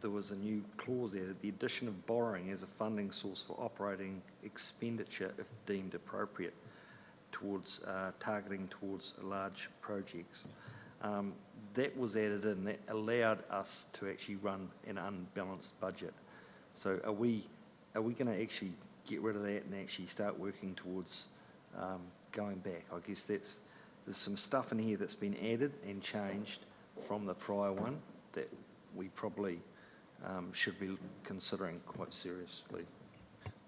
there was a new clause there, the addition of borrowing as a funding source for operating expenditure if deemed appropriate towards targeting towards large projects. That was added in, that allowed us to actually run an unbalanced budget. So are we going to actually get rid of that and actually start working towards going back? I guess there's some stuff in here that's been added and changed from the prior one that we probably should be considering quite seriously.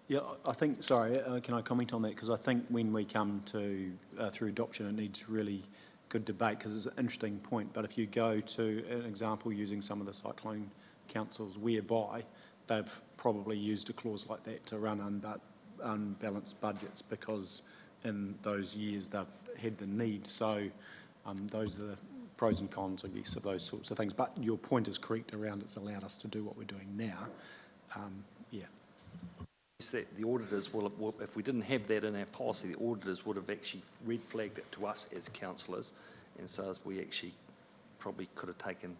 Yeah, I think, sorry, can I comment on that? Because I think when we come to, through adoption, it needs really good debate, because it's an interesting point. But if you go to an example using some of the cyclone councils whereby they've probably used a clause like that to run unbalanced budgets because in those years they've had the need. So those are the pros and cons, I guess, of those sorts of things. But your point is correct around it's allowed us to do what we're doing now. Yeah. That the auditors will, if we didn't have that in our policy, the auditors would have actually red flagged it to us as councillors, and so as we actually probably could have taken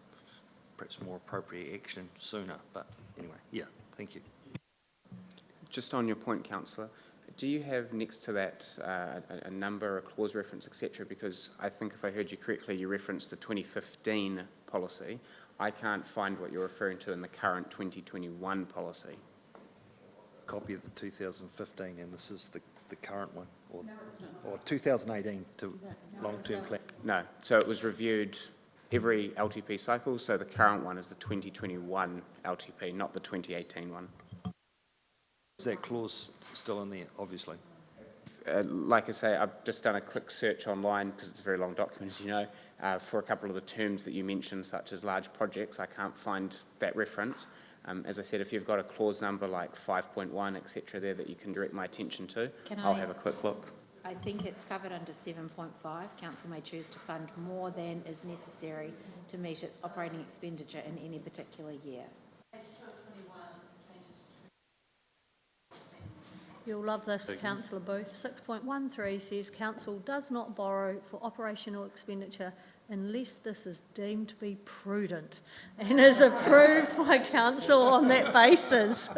perhaps more appropriate action sooner. But anyway, yeah, thank you. Just on your point, councillor, do you have next to that a number, a clause reference, etc.? Because I think if I heard you correctly, you referenced the 2015 policy. I can't find what you're referring to in the current 2021 policy. Copy of the 2015, and this is the current one, or 2018 to long-term plan. No, so it was reviewed every LTP cycle, so the current one is the 2021 LTP, not the 2018 one. Is that clause still in there, obviously? Like I say, I've just done a quick search online, because it's a very long document, as you know, for a couple of the terms that you mentioned, such as large projects. I can't find that reference. As I said, if you've got a clause number like 5.1, etc. there that you can direct my attention to, I'll have a quick look. I think it's covered under 7.5. Council may choose to fund more than is necessary to meet its operating expenditure in any particular year. You'll love this, councillor Booth. 6.13 says council does not borrow for operational expenditure unless this is deemed to be prudent and is approved by council on that basis.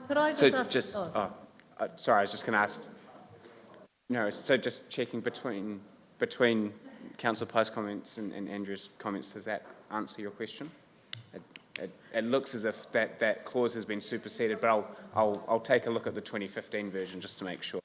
Could I just ask? Sorry, I was just going to ask. No, so just checking between Councillor Pye's comments and Andrew's comments, does that answer your question? It looks as if that clause has been superseded, but I'll take a look at the 2015 version just to make sure.